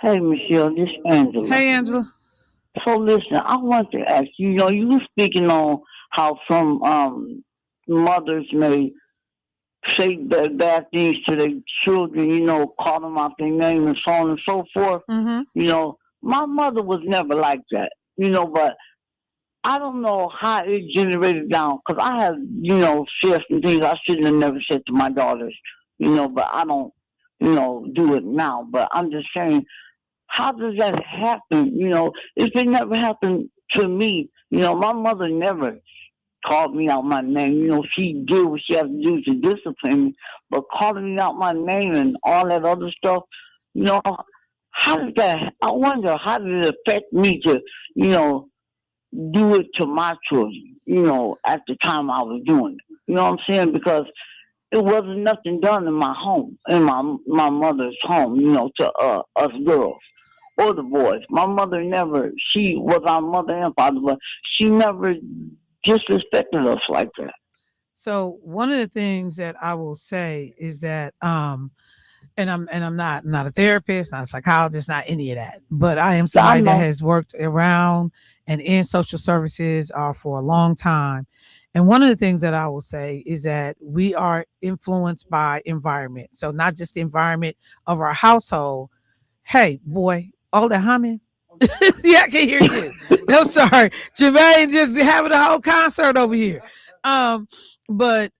Hey, Michelle, this is Angela. Hey, Angela. So listen, I want to ask you, you were speaking on how some mothers may say bad things to their children, call them out their name and so on and so forth. Mm-hmm. My mother was never like that, but I don't know how it generated down because I have, said some things I shouldn't have never said to my daughters, but I don't, do it now. But I'm just saying, how does that happen? If it never happened to me, my mother never called me out my name. She did what she had to do to discipline me, but calling me out my name and all that other stuff, how did that? I wonder how did it affect me to, do it to my children, at the time I was doing it. You know what I'm saying? Because it wasn't nothing done in my home, in my mother's home, to us girls or the boys. My mother never, she was our mother and father, but she never disrespected us like that. So one of the things that I will say is that and I'm not a therapist, not a psychologist, not any of that. But I am somebody that has worked around and in social services for a long time. And one of the things that I will say is that we are influenced by environment. So not just the environment of our household. Hey, boy, all that humming. Yeah, I can hear you. No, sorry. Jermaine just having a whole concert over here. But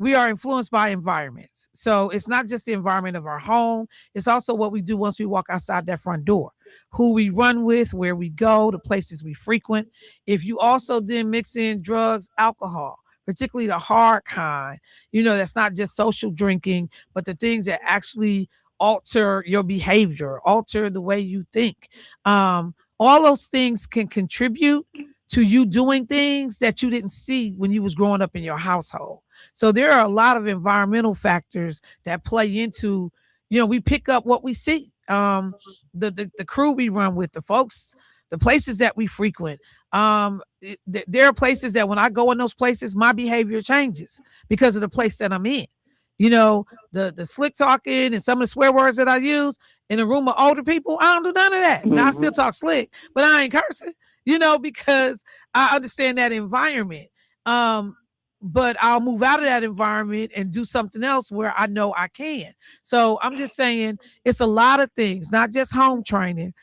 we are influenced by environments. So it's not just the environment of our home. It's also what we do once we walk outside that front door, who we run with, where we go, the places we frequent. If you also then mix in drugs, alcohol, particularly the hard kind, that's not just social drinking, but the things that actually alter your behavior, alter the way you think. All those things can contribute to you doing things that you didn't see when you was growing up in your household. So there are a lot of environmental factors that play into, we pick up what we see. The crew we run with, the folks, the places that we frequent. There are places that when I go in those places, my behavior changes because of the place that I'm in. The slick talking and some of the swear words that I use in a room of older people, I don't do none of that. Now I still talk slick, but I ain't cursing, because I understand that environment. But I'll move out of that environment and do something else where I know I can. So I'm just saying it's a lot of things, not just home training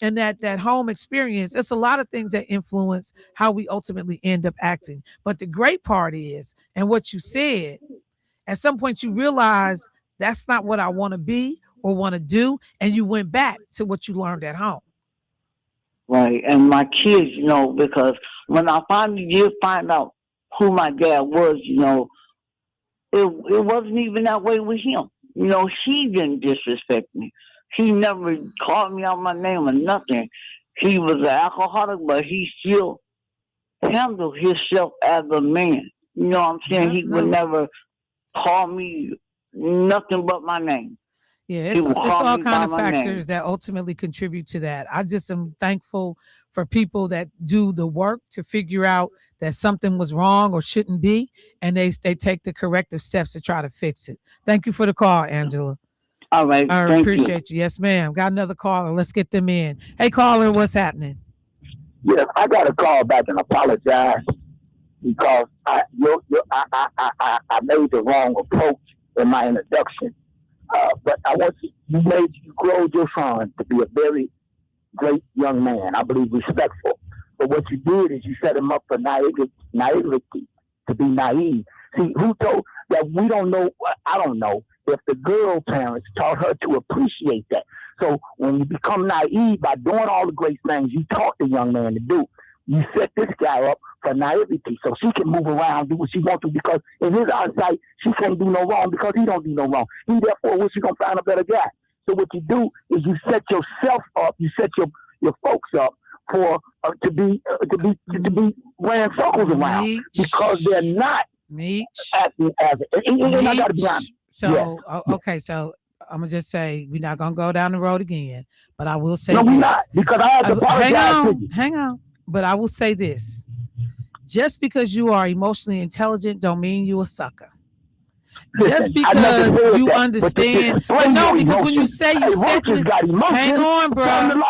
and that home experience. It's a lot of things that influence how we ultimately end up acting. But the great part is, and what you said, at some point you realize that's not what I want to be or want to do. And you went back to what you learned at home. Right. And my kids, because when I finally did find out who my dad was, it wasn't even that way with him. He didn't disrespect me. He never called me out my name or nothing. He was an alcoholic, but he still handled himself as a man. You know what I'm saying? He would never call me nothing but my name. Yeah, it's all kind of factors that ultimately contribute to that. I just am thankful for people that do the work to figure out that something was wrong or shouldn't be, and they take the corrective steps to try to fix it. Thank you for the call, Angela. All right. I appreciate you. Yes, ma'am. Got another caller. Let's get them in. Hey, caller, what's happening? Yes, I got to call back and apologize because I made the wrong approach in my introduction. But I want you grow your son to be a very great young man. I believe respectful. But what you did is you set him up for naivety, to be naive. See, who told that we don't know? I don't know if the girl parents taught her to appreciate that. So when you become naive by doing all the great things you taught the young man to do, you set this guy up for naivety so she can move around, do what she wants to, because in his eyesight, she can't do no wrong because he don't do no wrong. He therefore wish he gonna find a better guy. So what you do is you set yourself up, you set your folks up for to be wearing circles around because they're not acting as I gotta be honest. So okay, so I'm gonna just say we're not gonna go down the road again, but I will say no, we're not, because I have to apologize to you. Hang on. But I will say this. Just because you are emotionally intelligent don't mean you a sucker. Just because you understand, but no, because when you say you setting, hang on, bro.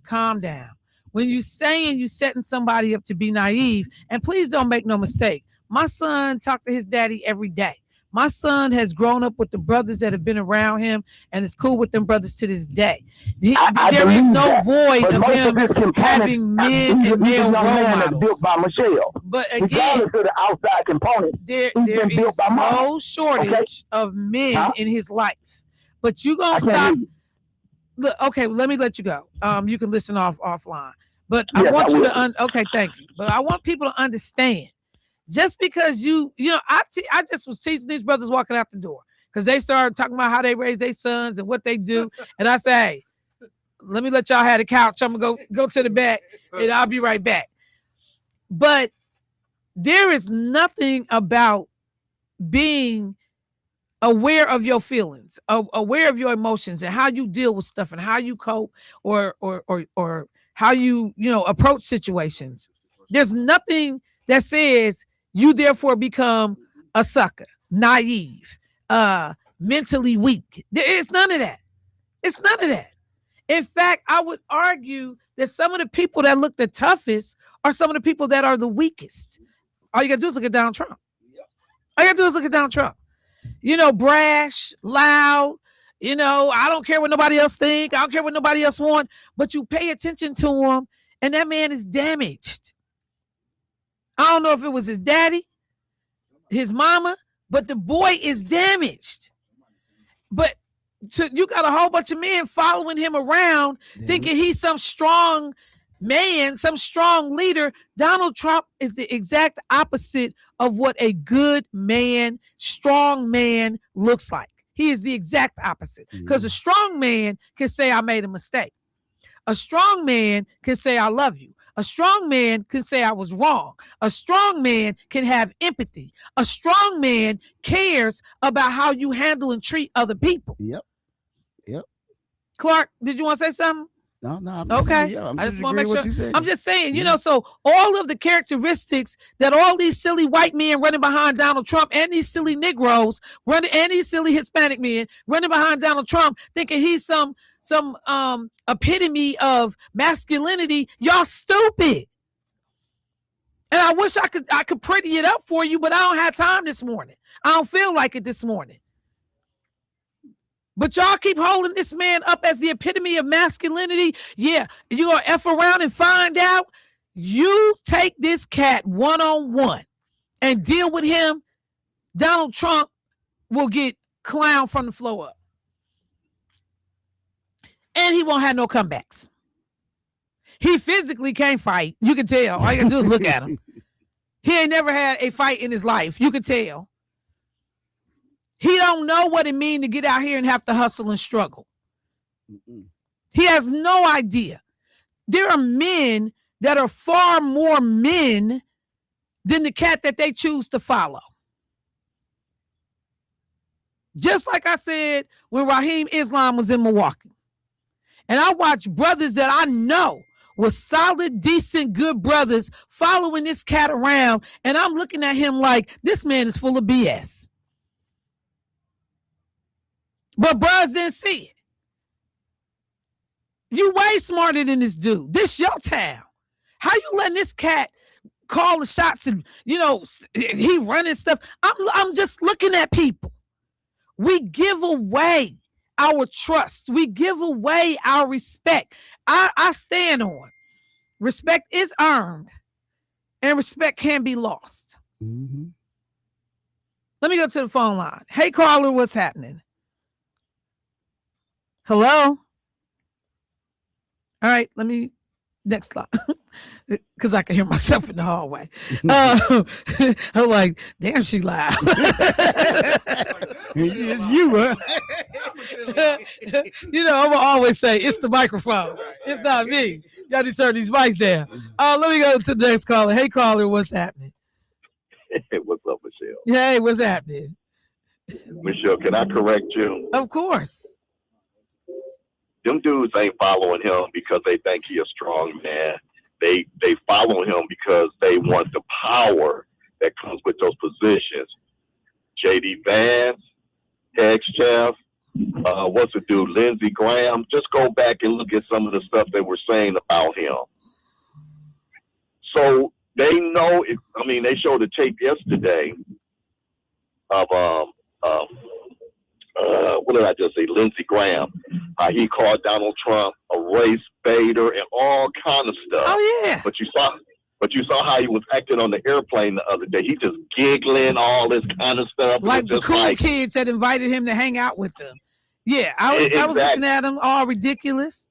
Calm down. When you saying you setting somebody up to be naive, and please don't make no mistake. My son talked to his daddy every day. My son has grown up with the brothers that have been around him and is cool with them brothers to this day. There is no void of him having men and male role models. But again, the outside component, there is no shortage of men in his life. But you gonna stop. Look, okay, let me let you go. You can listen offline. But I want you to okay, thank you. But I want people to understand. Just because I just was teaching these brothers walking out the door because they started talking about how they raise their sons and what they do. And I say, hey, let me let y'all have the couch. I'm going to go to the back and I'll be right back. But there is nothing about being aware of your feelings, aware of your emotions and how you deal with stuff and how you cope or how you approach situations. There's nothing that says you therefore become a sucker, naive, mentally weak. There is none of that. It's none of that. In fact, I would argue that some of the people that look the toughest are some of the people that are the weakest. All you got to do is look at Donald Trump. All you got to do is look at Donald Trump. Brash, loud, I don't care what nobody else think. I don't care what nobody else want. But you pay attention to him, and that man is damaged. I don't know if it was his daddy, his mama, but the boy is damaged. But you got a whole bunch of men following him around thinking he's some strong man, some strong leader. Donald Trump is the exact opposite of what a good man, strong man looks like. He is the exact opposite because a strong man can say, I made a mistake. A strong man can say, I love you. A strong man can say I was wrong. A strong man can have empathy. A strong man cares about how you handle and treat other people. Yep. Clark, did you want to say something? No. Okay. I just want to make sure. I'm just saying, so all of the characteristics that all these silly white men running behind Donald Trump and these silly Negroes and these silly Hispanic men running behind Donald Trump thinking he's some epitome of masculinity, y'all stupid. And I wish I could pretty it up for you, but I don't have time this morning. I don't feel like it this morning. But y'all keep holding this man up as the epitome of masculinity. Yeah, you're going to F around and find out. You take this cat one-on-one and deal with him, Donald Trump will get clowned from the floor up. And he won't have no comebacks. He physically can't fight. You can tell. All you got to do is look at him. He ain't never had a fight in his life. You can tell. He don't know what it means to get out here and have to hustle and struggle. He has no idea. There are men that are far more men than the cat that they choose to follow. Just like I said when Raheem Islam was in Milwaukee. And I watched brothers that I know were solid, decent, good brothers following this cat around. And I'm looking at him like, this man is full of BS. But bros didn't see it. You way smarter than this dude. This your town. How you letting this cat call the shots and, he running stuff? I'm just looking at people. We give away our trust. We give away our respect. I stand on respect is earned and respect can be lost. Mm-hmm. Let me go to the phone line. Hey, caller, what's happening? Hello? All right, let me next slide because I can hear myself in the hallway. I'm like, damn, she loud. You, I'm gonna always say it's the microphone. It's not me. Y'all need to turn these mics down. Let me go to the next caller. Hey, caller, what's happening? Hey, what's up, Michelle? Hey, what's happening? Michelle, can I correct you? Of course. Them dudes ain't following him because they think he a strong man. They follow him because they want the power that comes with those positions. J.D. Vance, Hex Chef, what's the dude, Lindsey Graham. Just go back and look at some of the stuff they were saying about him. So they know. They showed a tape yesterday of what did I just say? Lindsey Graham. He called Donald Trump a race baiter and all kind of stuff. Oh yeah. But you saw how he was acting on the airplane the other day. He just giggling, all this kind of stuff. Like the cool kids had invited him to hang out with them. Yeah, I was looking at him, all ridiculous.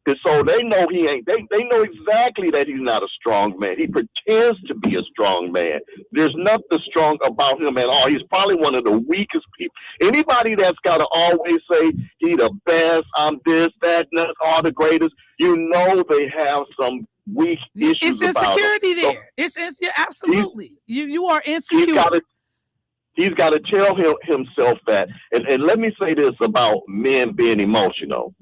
And so they know he ain't. They know exactly that he's not a strong man. He pretends to be a strong man. There's nothing strong about him at all. He's probably one of the weakest people. Anybody that's got to always say he the best, I'm this, that, and that's all the greatest. You know they have some weak issues. It's insecurity there. So absolutely. You are insecure. He's got to tell himself that. And let me say this about men being emotional.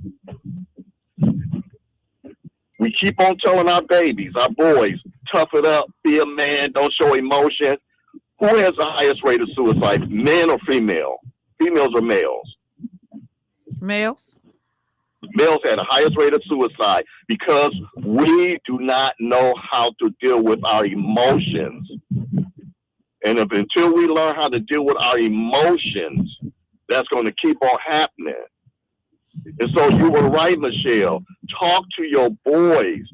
We keep on telling our babies, our boys, tough it up, be a man, don't show emotion. Who has the highest rate of suicide, men or female? Females or males? Males. Males had the highest rate of suicide because we do not know how to deal with our emotions. And until we learn how to deal with our emotions, that's going to keep on happening. And so you were right, Michelle. Talk to your boys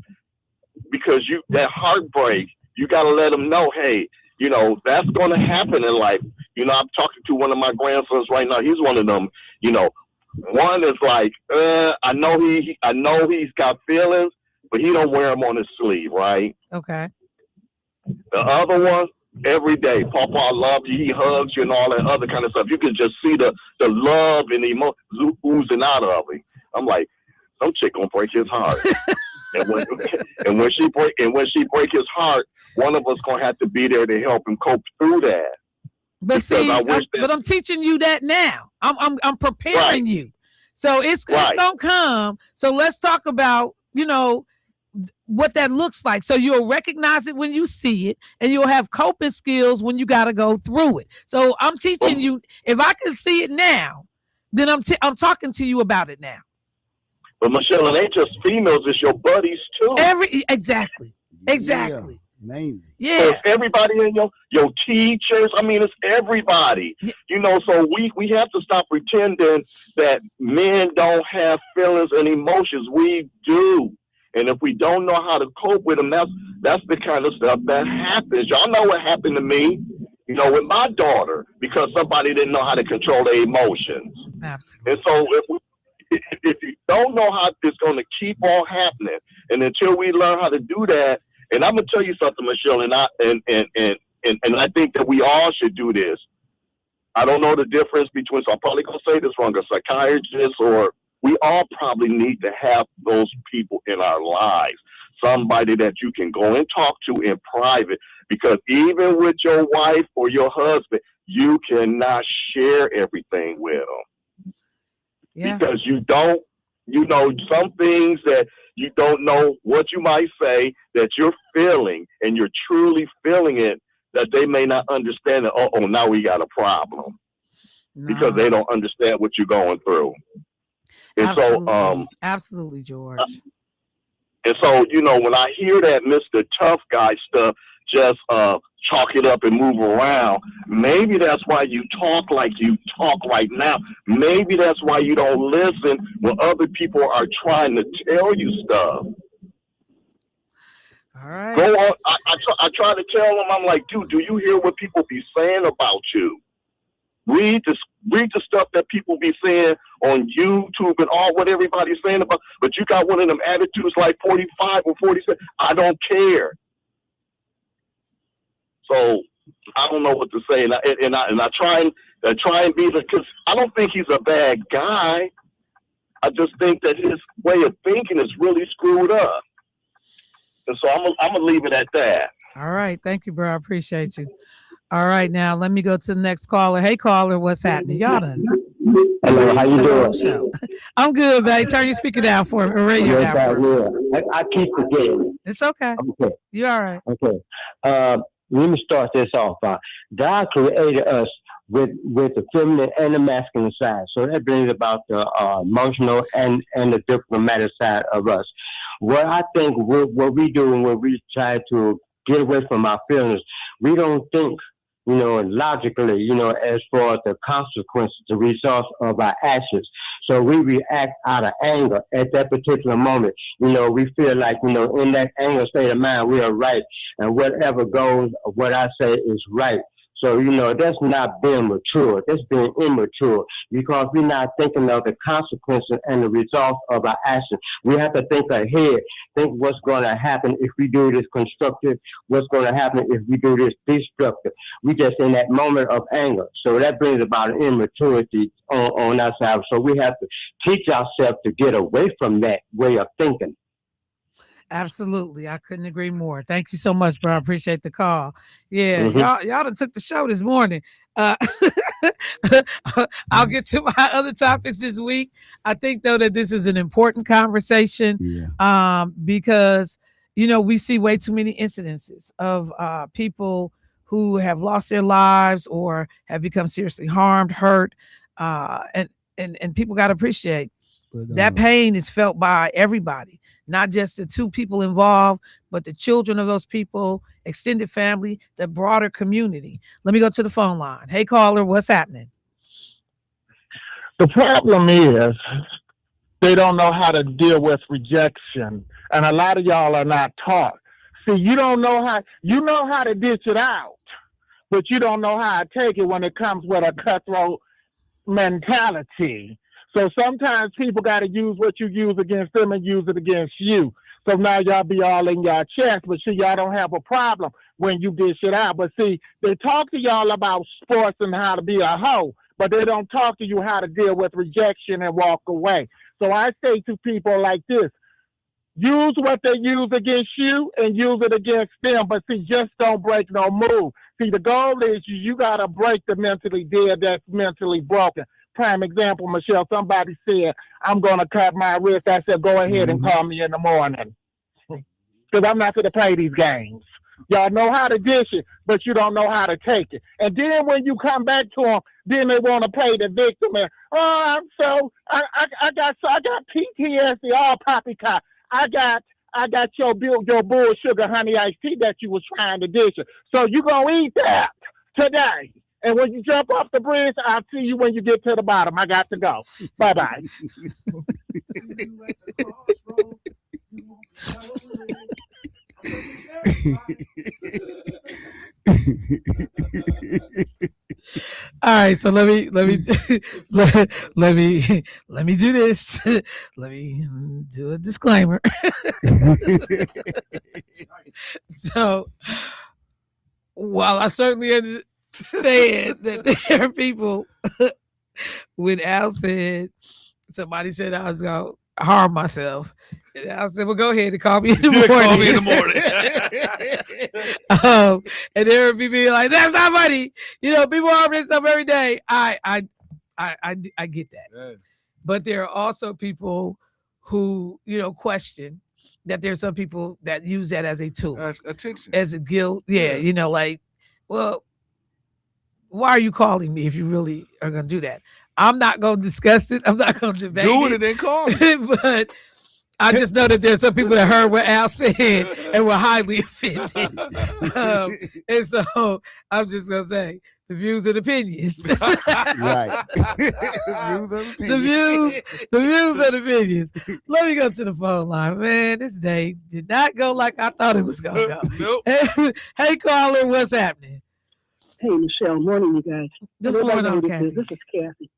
because that heartbreak, you got to let them know, hey, that's going to happen in life. I'm talking to one of my grandsons right now. He's one of them, one is like, I know he's got feelings, but he don't wear them on his sleeve, right? Okay. The other one, every day, Papa, I love you. He hugs you and all that other kind of stuff. You can just see the love and the emotion oozing out of him. I'm like, some chick gonna break his heart. and when she break his heart, one of us gonna have to be there to help him cope through that. But but I'm teaching you that now. I'm preparing you. So it's gonna come. So let's talk about what that looks like. So you'll recognize it when you see it, and you'll have coping skills when you got to go through it. So I'm teaching you. If I can see it now, then I'm talking to you about it now. But Michelle, it ain't just females; it's your buddies too. Exactly. Yeah, mainly. Yeah. So everybody in your teachers. It's everybody. Yeah. So we have to stop pretending that men don't have feelings and emotions. We do. And if we don't know how to cope with them, that's the kind of stuff that happens. Y'all know what happened to me, with my daughter, because somebody didn't know how to control their emotions. Absolutely. And so if you don't know how it's going to keep on happening, and until we learn how to do that, and I'm going to tell you something, Michelle, and I think that we all should do this. I don't know the difference between, so I'm probably going to say this wrong, a psychiatrist or we all probably need to have those people in our lives, somebody that you can go and talk to in private, because even with your wife or your husband, you cannot share everything with them. Yeah. Because you don't, some things that you don't know what you might say that you're feeling and you're truly feeling it, that they may not understand that, now we got a problem. No. Because they don't understand what you're going through. And absolutely. Absolutely, George. And so, when I hear that Mr. Tough Guy stuff, just chalk it up and move around, maybe that's why you talk like you talk right now. Maybe that's why you don't listen when other people are trying to tell you stuff. All right. Go on. I try to tell them, I'm like, dude, do you hear what people be saying about you? Read the stuff that people be saying on YouTube and all what everybody's saying about, but you got one of them attitudes like 45 or 47. I don't care. So I don't know what to say, and I try and be because I don't think he's a bad guy. I just think that his way of thinking is really screwed up, and so I'm gonna leave it at that. All right, thank you, bro. I appreciate you. All right, now let me go to the next caller. Hey, caller, what's happening? Y'all done Hello, how you doing? Show. I'm good, babe. Turn your speaker down for me. Or radio Yes, down I for me. will. I keep forgetting. It's okay. Okay. You all right? Okay. Let me start this off. God created us with the feminine and the masculine side. So that brings about the emotional and the diplomatic side of us. What I think what we do when we try to get away from our feelings, we don't think, logically, as far as the consequences, the results of our actions. So we react out of anger at that particular moment. We feel like, in that anger state of mind, we are right. And whatever goes, what I say is right. So, that's not being mature. That's being immature because we're not thinking of the consequences and the results of our actions. We have to think ahead, think what's going to happen if we do this constructive, what's going to happen if we do this destructive. We just in that moment of anger. So that brings about an immaturity on our side. So we have to teach ourselves to get away from that way of thinking. Absolutely. I couldn't agree more. Thank you so much, bro. I appreciate the call. Yeah, y'all done took the show this morning. I'll get to my other topics this week. I think, though, that this is an important conversation because, we see way too many incidences of people who have lost their lives or have become seriously harmed, hurt, and people got to appreciate that pain is felt by everybody. Not just the two people involved, but the children of those people, extended family, the broader community. Let me go to the phone line. Hey, caller, what's happening? The problem is they don't know how to deal with rejection. And a lot of y'all are not taught. See, you don't know how to dish it out, but you don't know how to take it when it comes with a cutthroat mentality. So sometimes people got to use what you use against them and use it against you. So now y'all be all in your chest, but see, y'all don't have a problem when you dish it out. But see, they talk to y'all about sports and how to be a hoe, but they don't talk to you how to deal with rejection and walk away. So I say to people like this, use what they use against you and use it against them. But see, just don't break no move. See, the goal is you got to break the mentally dead that's mentally broken. Prime example, Michelle, somebody said, I'm going to cut my wrist. I said, go ahead and call me in the morning. Because I'm not going to play these games. Y'all know how to dish it, but you don't know how to take it. And then when you come back to them, then they want to play the victim. And, I got PTSD, all poppycock. I got your bull sugar honey iced tea that you was trying to dish it. So you going to eat that today. And when you jump off the bridge, I'll see you when you get to the bottom. I got to go. Bye-bye. All right, so let me do this. Let me do a disclaimer. So while I certainly understand that there are people, when Al said, somebody said I was going to harm myself, and Al said, well, go ahead and call me in the morning. Call me in the morning. And there would be people like, that's not funny. People harm themselves every day. I get that. Yeah. But there are also people who, question that there's some people that use that as a tool. As attention. As a guilt. Yeah. Like, well, why are you calling me if you really are going to do that? I'm not going to discuss it. I'm not going to debate it. And then call me. But I just know that there's some people that heard what Al said and were highly offended. And so I'm just going to say the views and opinions. Right. The views and opinions. Let me go to the phone line. Man, this day did not go like I thought it was going to go. Nope. Hey, caller, what's happening? Hey, Michelle. Morning, you guys. This morning, This is Kathy.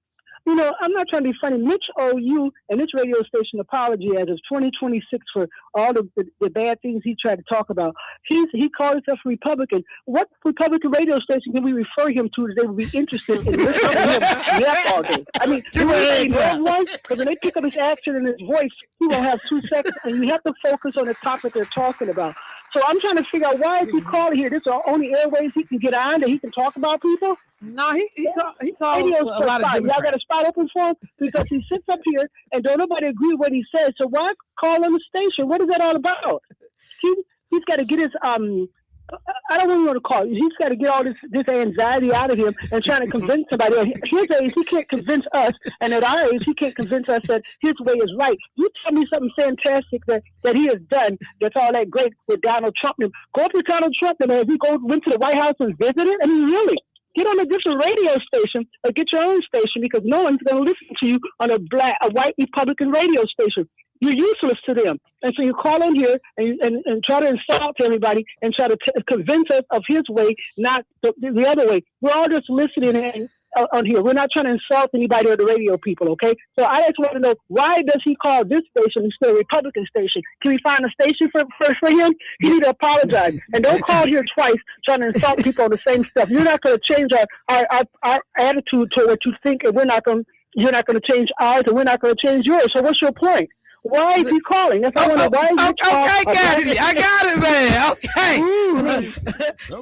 I'm not trying to be funny. Mitch owed you and this radio station apology as of 2026 for all the bad things he tried to talk about. He called himself a Republican. What Republican radio station can we refer him to that they would be interested in listening to him yap all day? I mean, you know one? Because when they pick up his accent and his voice, he won't have 2 seconds, and you have to focus on the topic they're talking about. So I'm trying to figure out why is he calling here? This is the only airways he can get on that he can talk about people. No, he called Radio a lot of spot. Y'all got a spot open for him because he sits up here and don't nobody agree with what he says. So why call on the station? What is that all about? He's got to get his I don't want to call it. He's got to get all this anxiety out of him and trying to convince somebody. At his age, he can't convince us, and at our age, he can't convince us that his way is right. You tell me something fantastic that he has done that's all that great with Donald Trump. Go up to Donald Trump and if you went to the White House and visited. I mean, really. Get on a different radio station or get your own station because no one's going to listen to you on a white Republican radio station. You're useless to them. And so you call in here and try to insult everybody and try to convince us of his way, not the other way. We're all just listening on here. We're not trying to insult anybody or the radio people, okay? So I just want to know, why does he call this station instead of a Republican station? Can we find a station for him? He need to apologize. And don't call here twice trying to insult people on the same stuff. You're not going to change our attitude to what you think, and you're not going to change ours, and we're not going to change yours. So what's your point? Why is he calling? That's why I got it. I got it, man. Okay.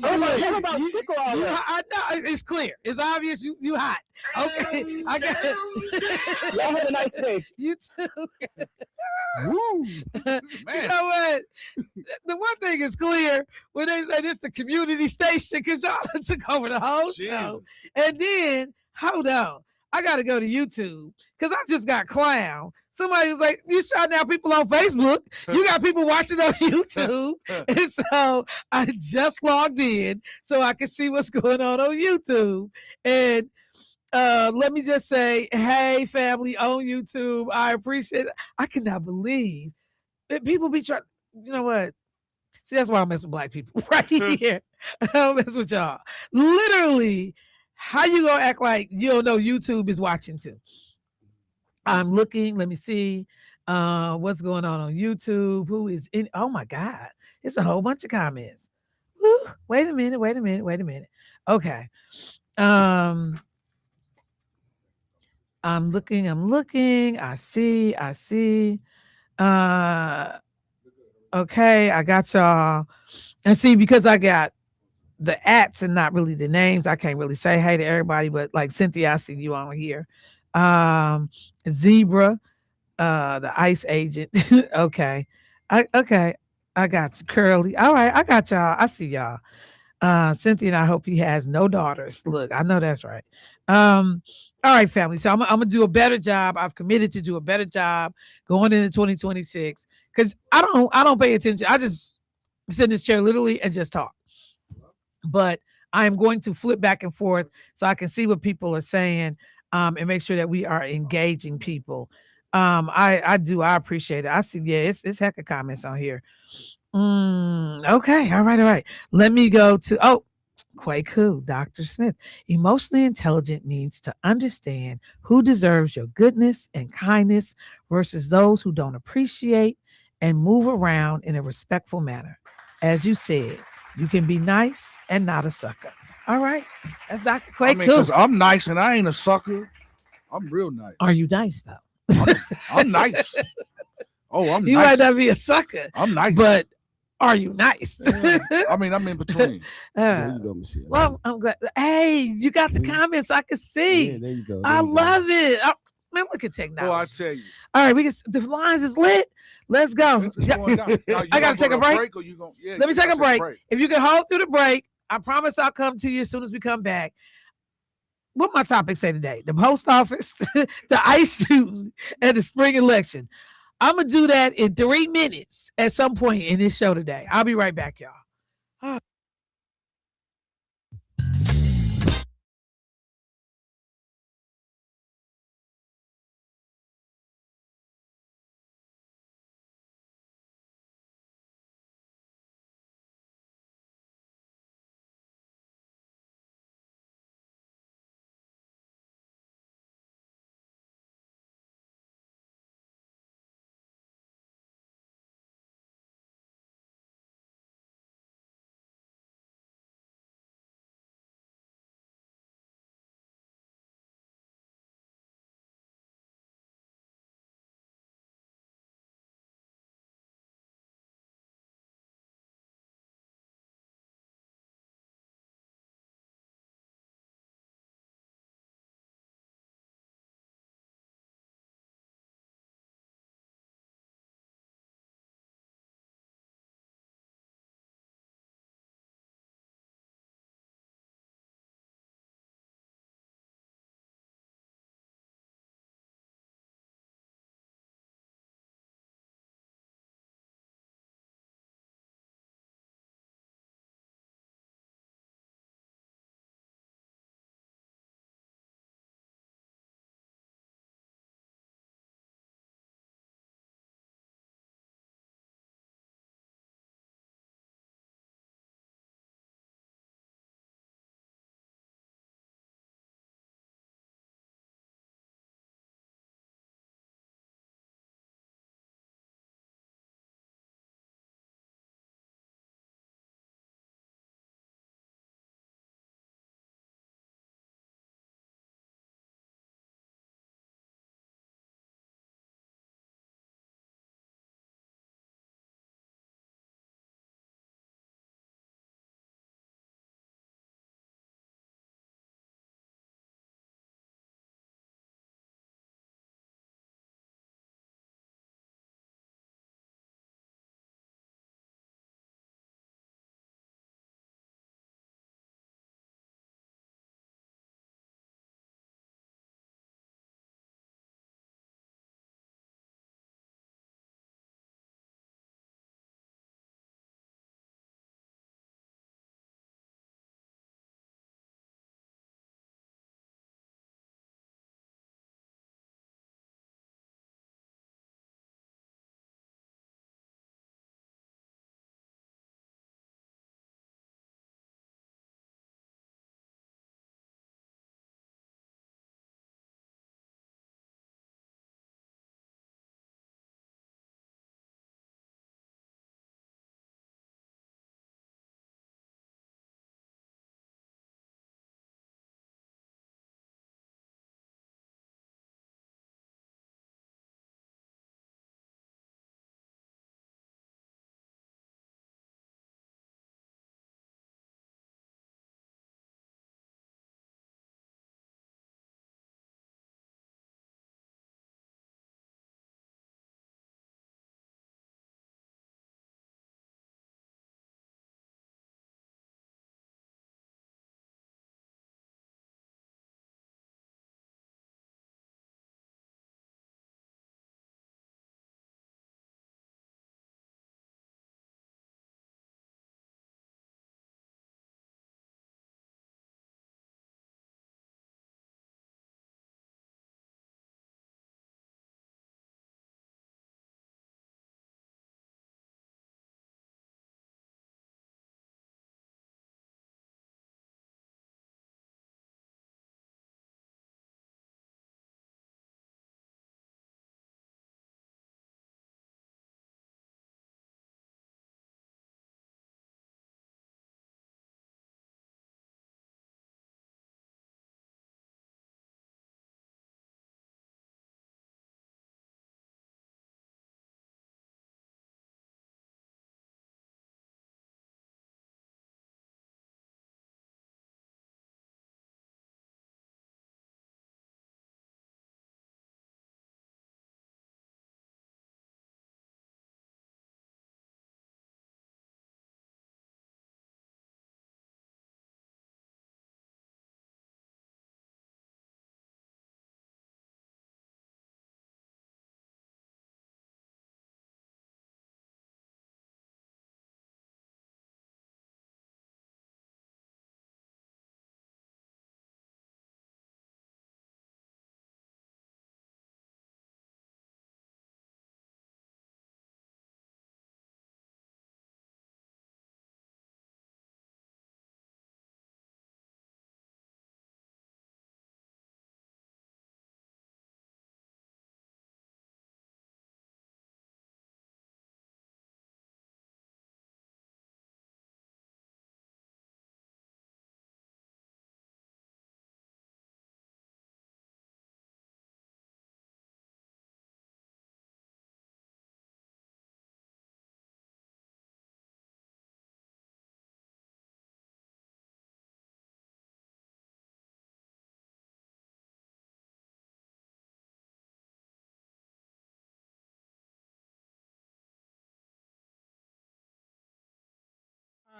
I know it's clear. It's obvious you hot. Okay. I got it. Y'all have a nice day. You too. You know what? The one thing is clear when they say this the community station because y'all took over the whole show. And then, hold on. I got to go to YouTube because I just got clown. Somebody was like, you shot down people on Facebook. You got people watching on YouTube. And so I just logged in so I can see what's going on YouTube. And let me just say, hey, family on YouTube. I appreciate it. I cannot believe that people be trying. You know what? See, that's why I mess with black people right here. I don't mess with y'all. Literally, how you gonna act like you don't know YouTube is watching too? I'm looking. Let me see what's going on YouTube. Who is in? Oh my God, it's a whole bunch of comments. Woo, wait a minute. Okay. I'm looking. I see. Okay, I got y'all. And see, because I got the ats and not really the names, I can't really say hey to everybody, but like Cynthia, I see you on here. Zebra, the ICE agent. Okay. I got you. Curly. All right, I got y'all. I see y'all. Cynthia, and I hope he has no daughters. Look, I know that's right. All right, family. So I'm gonna do a better job. I've committed to do a better job going into 2026 because I don't pay attention. I just sit in this chair literally and just talk. But I am going to flip back and forth so I can see what people are saying and make sure that we are engaging people. I appreciate it. I see, yeah, it's heck of comments on here. Okay, all right. Let me go to Kwaku, Dr. Smith. Emotionally intelligent means to understand who deserves your goodness and kindness versus those who don't appreciate and move around in a respectful manner. As you said, you can be nice and not a sucker. All right, that's Dr. Kwaku. I mean, because I'm nice and I ain't a sucker. I'm real nice. Are you nice though? I'm nice. Oh, I'm you nice. might not be a sucker. I'm nice. But are you nice? I mean, I'm in between. There you go, Michelle. Well, I'm glad. Hey, you got the comments I can see. Yeah, there you go. I love it. Man, look at technology. Well, I tell you. All right, the lines is lit. Let's go. I gotta take a break. Let me take a break. If you can hold through the break, I promise I'll come to you as soon as we come back. What my topic say today? The post office, the ICE shooting, and the spring election. I'm gonna do that in 3 minutes at some point in this show today. I'll be right back, y'all.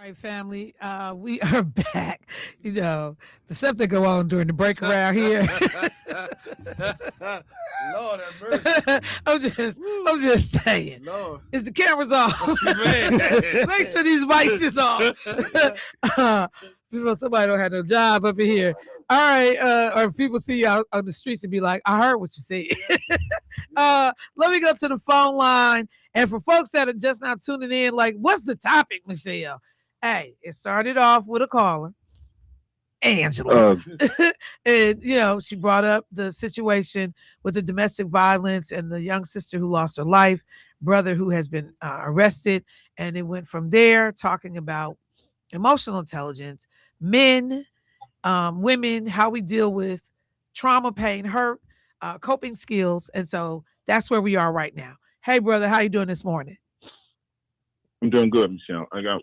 right, family. We are back. You know, the stuff that go on during the break around here. Lord have mercy. I'm just saying. Lord. Is the cameras off? Make sure these mics is off. Somebody don't have no job up in here. All right, or if people see you out on the streets and be like, I heard what you said. Let me go to the phone line. And for folks that are just now tuning in, like, what's the topic, Michelle? Hey, it started off with a caller, Angela. And, you know, she brought up the situation with the domestic violence and the young sister who lost her life, brother who has been arrested. And it went from there talking about emotional intelligence, men, women, how we deal with trauma, pain, hurt, coping skills. And so that's where we are right now. Hey, brother, how you doing this morning? I'm doing good, Michelle. I got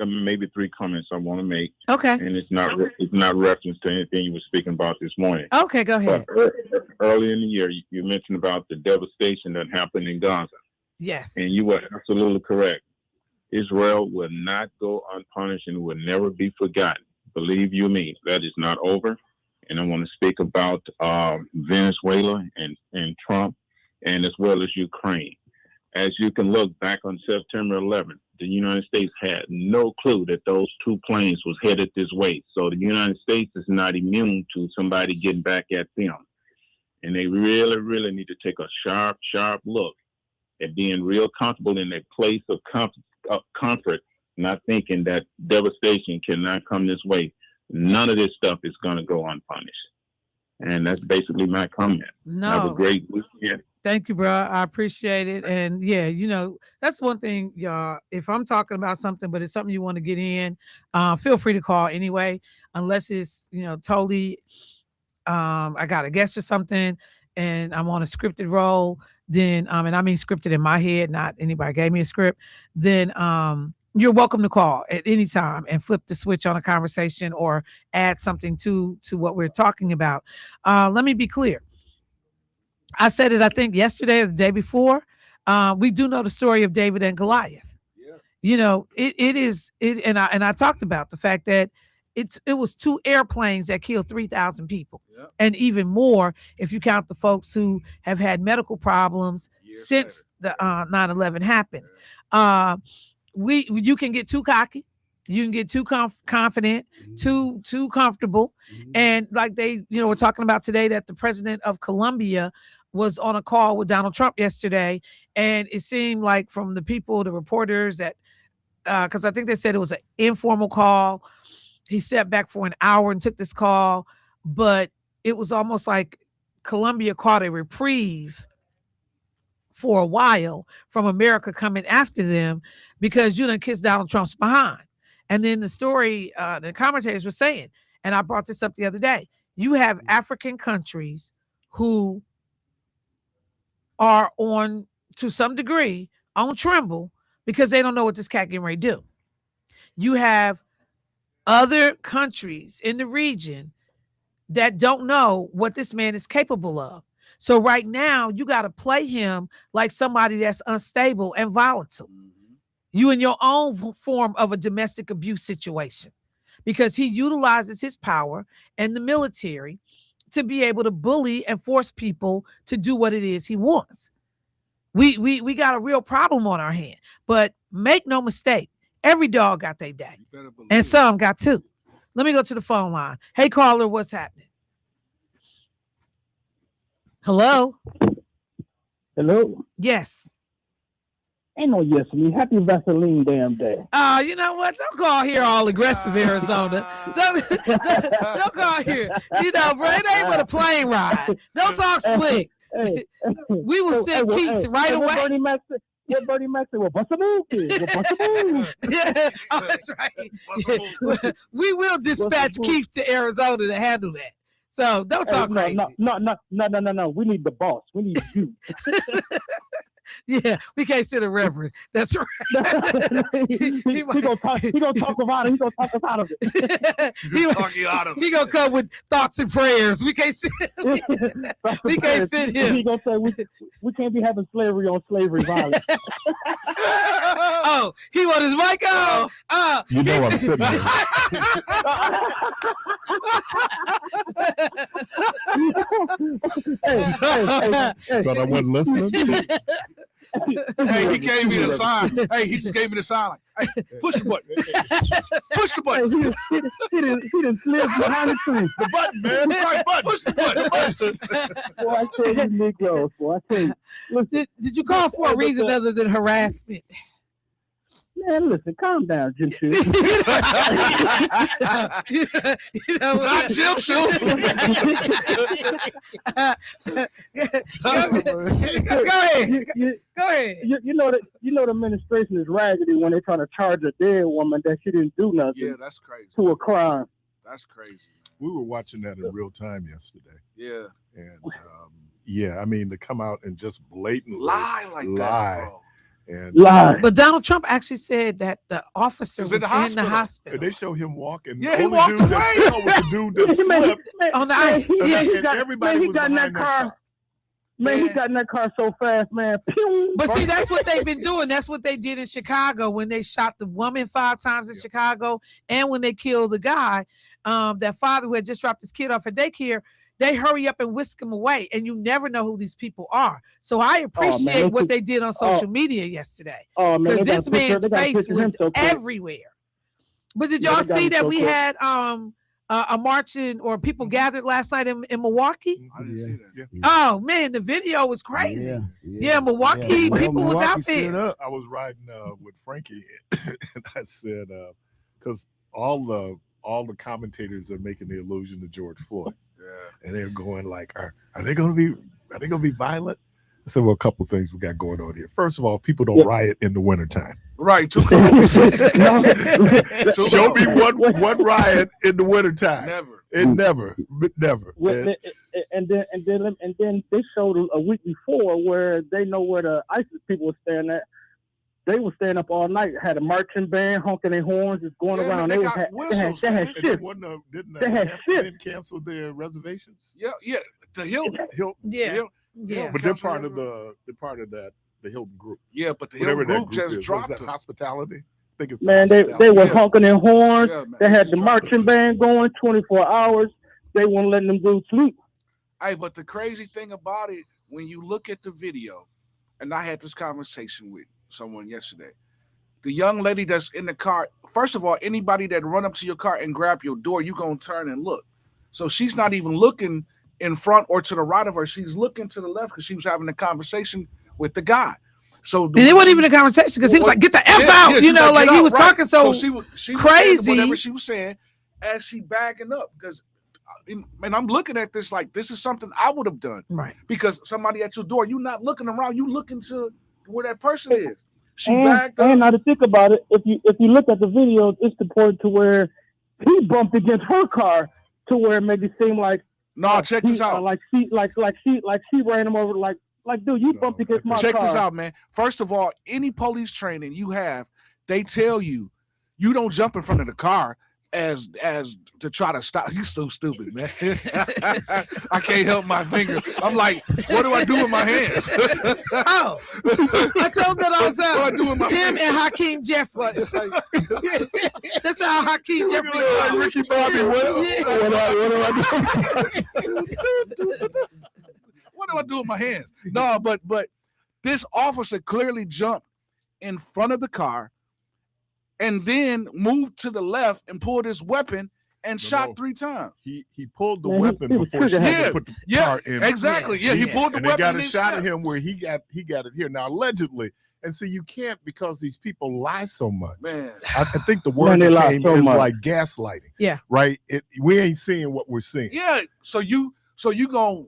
maybe 3 comments I want to make. Okay. And it's not reference to anything you were speaking about this morning. Okay, go ahead. But early in the year, you mentioned about the devastation that happened in Gaza. Yes. And you were absolutely correct. Israel will not go unpunished and will never be forgotten. Believe you me, that is not over. And I want to speak about Venezuela and Trump, and as well as Ukraine. As you can look back on September 11th, the United States had no clue that those 2 planes was headed this way. So the United States is not immune to somebody getting back at them. And they really, really need to take a sharp look at being real comfortable in a place of comfort, not thinking that devastation cannot come this way. None of this stuff is going to go unpunished. And that's basically my comment. No. Have a great weekend. Thank you, bro. I appreciate it. And yeah, you know, that's one thing, y'all. If I'm talking about something, but it's something you want to get in, feel free to call anyway, unless it's, you know, totally, I got a guest or something and I'm on a scripted role, then, and I mean scripted in my head, not anybody gave me a script, then, you're welcome to call at any time and flip the switch on a conversation or add something to what we're talking about. Let me be clear. I said it, I think yesterday or the day before. We do know the story of David and Goliath. Yeah. You know, and I talked about the fact that it was 2 airplanes that killed 3,000 people. Yep. And even more if you count the folks who have had medical problems since the 9/11 happened. You can get too cocky. You can get too confident, too comfortable. And like we're talking about today that the president of Colombia was on a call with Donald Trump yesterday. And it seemed like from the people, the reporters that, because I think they said it was an informal call. He stepped back for an hour and took this call, but it was almost like Colombia caught a reprieve for a while from America coming after them because you done kissed Donald Trump's behind. And then the story, the commentators were saying, and I brought this up the other day, you have African countries who are on, to some degree, on tremble because they don't know what this cat getting ready to do. You have other countries in the region that don't know what this man is capable of. So right now, you got to play him like somebody that's unstable and volatile. You in your own form of a domestic abuse situation because he utilizes his power and the military to be able to bully and force people to do what it is he wants. We got a real problem on our hand, but make no mistake, every dog got their day and some got 2. Let me go to the phone line. Hey, caller, what's happening? Hello? Hello? Yes. Ain't no yes for me. Happy Vaseline damn day. You know what? Don't call here all aggressive, Arizona. Don't call here. You know, bro, it ain't but a plane ride. Don't talk slick. Hey. We will send Keith right away. Bernie Mac said, well, bust a move, kid. Well, bust a move. Yeah, that's right. Yeah. We will dispatch Keith to Arizona to handle that. So don't talk crazy. No. We need the boss. We need you. Yeah, we can't sit a reverend. That's right. he gonna talk about it. He gonna talk us out of it. He gonna come with thoughts and prayers. We can't sit. We can't sit here. He gonna say we can't be having slavery on slavery violence. Oh, he want his mic on. You know I'm sitting there. Thought I wasn't listening. Hey, he gave me the sign. Hey, he just gave me the sign. Like, hey, push the button. Push the button. He didn't slip behind the tree. The button, man. The right button. Push the button. Boy, I tell you, Negroes. Boy, I tell you. Did you call for a reason other than harassment? Man, listen, calm down, Jim Shoe. You know what? Not Jim Shoe. Go ahead. Go ahead. You know the administration is raggedy when they're trying to charge a dead woman that she didn't do nothing. Yeah, that's crazy. To a crime. That's crazy. We were watching that in real time yesterday. Yeah. And yeah, I mean, to come out and just blatantly lie like that, bro. And but Donald Trump actually said that the officer was in the hospital. And they show him walking. Yeah, he walked away. The dude that slipped on the ice. Everybody was behind that car. Man, he got in that car so fast, man. But see, that's what they've been doing. That's what they did in Chicago when they shot the woman 5 times in Chicago, and when they killed the guy, that father who had just dropped his kid off at daycare. They hurry up and whisk him away, and you never know who these people are. So I appreciate what they did on social media yesterday, because this man's face was everywhere. But did y'all see that we had a marching or people gathered last night in Milwaukee? I didn't see that. Yeah. Oh man, the video was crazy. Yeah, Milwaukee people was out there. I was riding with Frankie, and I said, because all the commentators are making the allusion to George Floyd. Yeah. And they're going like, are they gonna be violent? I said, well, a couple things we got going on here. First of all, people don't riot in the wintertime. Right. Show me one riot in the wintertime. Never. Never. And then they showed a week before where they know where the ISIS people were staying at. They were staying up all night, had a marching band honking their horns, just going around. They had shifts. Didn't cancel their reservations. Yeah. The Hilton. Yeah. But they're part of the Hilton group. Yeah, but the Hilton group just dropped that hospitality. I think it's man, they were honking their horns. They had the marching band going 24 hours. They weren't letting them dudes sleep. Hey, but the crazy thing about it, when you look at the video, and I had this conversation with someone yesterday, the young lady that's in the car, first of all, anybody that run up to your car and grab your door, you gonna turn and look. So she's not even looking in front or to the right of her. She's looking to the left because she was having a conversation with the guy. So and it wasn't even a conversation because he was like, "Get the F out," you know, like he was talking so she was crazy. Whatever she was saying, as she backing up, because and I'm looking at this like this is something I would have done, right? Because somebody at your door, you're not looking around, you looking to where that person is. She backed up. And now to think about it, if you look at the video, it's the point to where he bumped against her car to where it made it seem like check this out. Like she ran him over like dude, you bumped against my car. Check this out, man. First of all, any police training you have, they tell you don't jump in front of the car as to try to stop. You so stupid, man. I can't help my finger. I'm like, what do I do with my hands? Oh, I told that all the time. What do I do with my him and Hakeem Jeffries. That's how Hakeem Jeffries. Ricky Bobby. What do I do with my hands? No, but this officer clearly jumped in front of the car and then moved to the left and pulled his weapon and shot 3 times. He pulled the weapon before she had to put the car in. Exactly. Yeah, he pulled the and weapon. They got a shot of him where he got it here. Now, allegedly, and so you can't because these people lie so much. Man, I think the word that came is like gaslighting. Yeah. Right? We ain't seeing what we're seeing. Yeah. So you gonna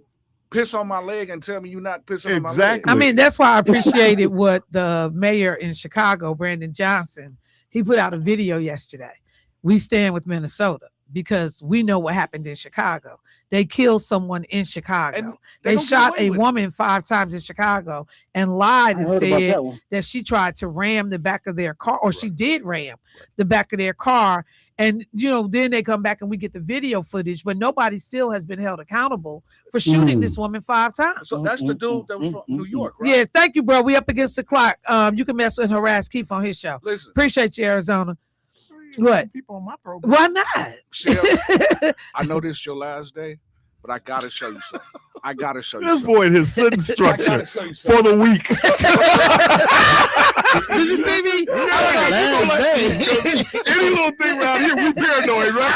piss on my leg and tell me you're not pissing on my leg. Exactly. I mean, that's why I appreciated what the mayor in Chicago, Brandon Johnson, he put out a video yesterday. We stand with Minnesota. because we know what happened in Chicago. They killed someone in Chicago. And they don't get shot away a with it. woman 5 times in Chicago and lied I and heard about said that one. that she tried to ram the back of their car, or she did ram the back of their car. And, then they come back and we get the video footage, but nobody still has been held accountable for shooting this woman 5 times. So that's the dude that was from New York, right? Yes, thank you, bro. We up against the clock. You can mess with Harass Keith on his show. Listen. Appreciate you, Arizona. What? People on my program. Why not? Shell, I know this is your last day, but I gotta show you something. I gotta show you This something. boy, his sentence structure gotta show you for the week. Did you see me? Any little thing around here, we paranoid, right?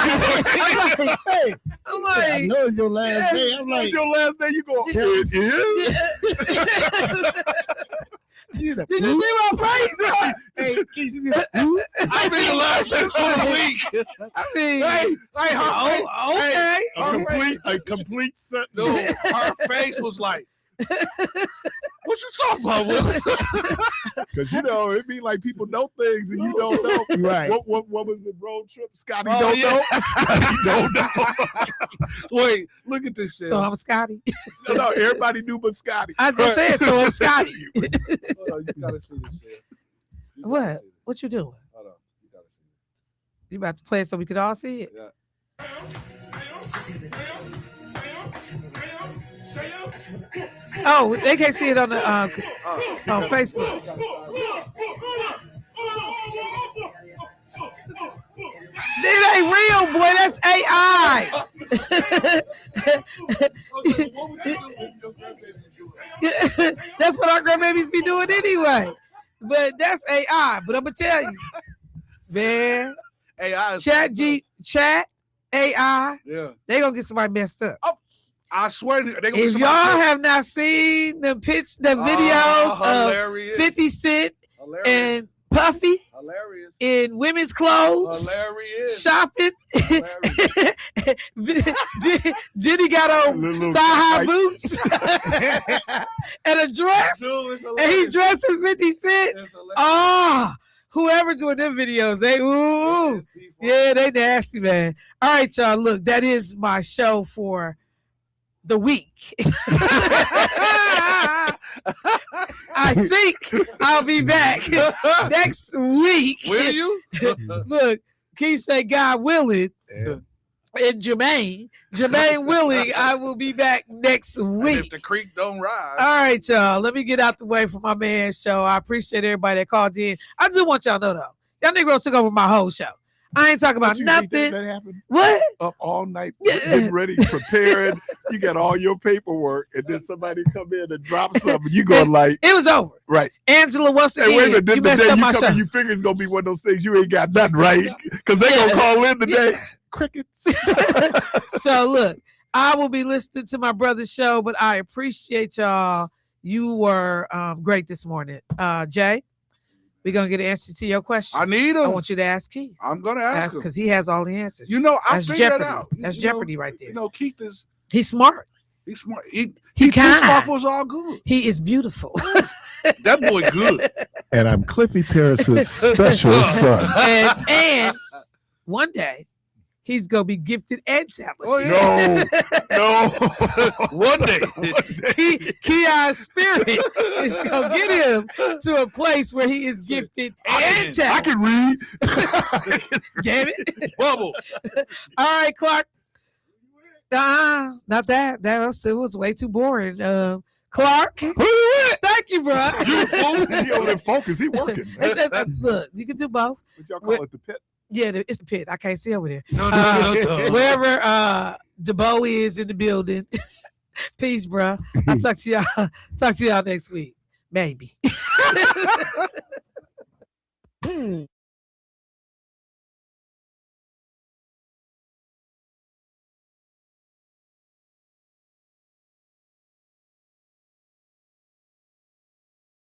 Hey, I'm I like, know it's your last day. I'm like, It's your last day, you go, it is? did you see my face? hey, can you see this? I mean, the last day of the week. I mean, okay. A complete sentence. Dude, her face was like, what you talking about? Because it'd be like people know things and you don't know. Right. What was the road trip? Scotty don't know. Scotty don't know. Wait, look at this shit. So I'm Scotty. No, everybody knew but Scotty. I just said so I'm Scotty. Hold on, you gotta see this shit. What? What you doing? Hold on, you gotta see You about to play it so we could all see it? it. Oh, they can't see it on the on Facebook. It ain't real, boy. That's AI. That's what our grandbabies be doing anyway. But that's AI. But I'm gonna tell you, man. AI is Chat AI. Yeah. They gonna get somebody messed up. Oh, I swear they gonna If get y'all somebody have not seen the videos of hilarious. 50 Cent Hilarious. and Puffy Hilarious. in women's clothes Hilarious. shopping, Diddy got on thigh-high boots and a dress, Dude, and he dressing 50 Cent. Ah, whoever doing them videos, they yeah, they nasty, man. All right, y'all. Look, that is my show for the week. I think I'll be back next week. Will you? Look, Keith say God willing. Yeah. And Jermaine willing, I will be back next week. And if the creek don't rise. All right, y'all. Let me get out the way for my man's show. I appreciate everybody that called in. I just want y'all to know, though, y'all niggas took over my whole show. I ain't talking about nothing. That happened? What? Up all night, getting ready, preparing. You got all your paperwork, and then somebody come in and drop something. You going like, it was over. Right. Angela, once again, hey, wait a minute. you Then the messed day up you my come show. in, you figure it's going to be one of those things you ain't got nothing, right? Because they going to call in today. Crickets. So, look, I will be listening to my brother's show, but I appreciate y'all. You were great this morning. Jay, we're going to get an answer to your question. I need him. I want you to ask Keith. I'm going to ask him. Because he has all the answers. You know, I That's figured Jeopardy. that out. That's You Jeopardy know, right there. You know, Keith is... He's smart. He's smart. He He too kind. smart for us all good. He is beautiful. That boy good. And I'm Cliffy Paris's special son. And one day, he's going to be gifted and talented. Oh, yeah. No. One day. Keon's spirit is going to get him to a place where he is gifted and talented. I can read. Damn it. Bubble. All right, Clark. Not that. It was way too boring. Clark. Thank you, bro. He over there focused. He working. Look, you can do both. What y'all call it, the pit? Yeah, it's the pit. I can't see over there. No. Wherever DeBoe is in the building. Peace, bro. I'll talk to y'all next week. Maybe.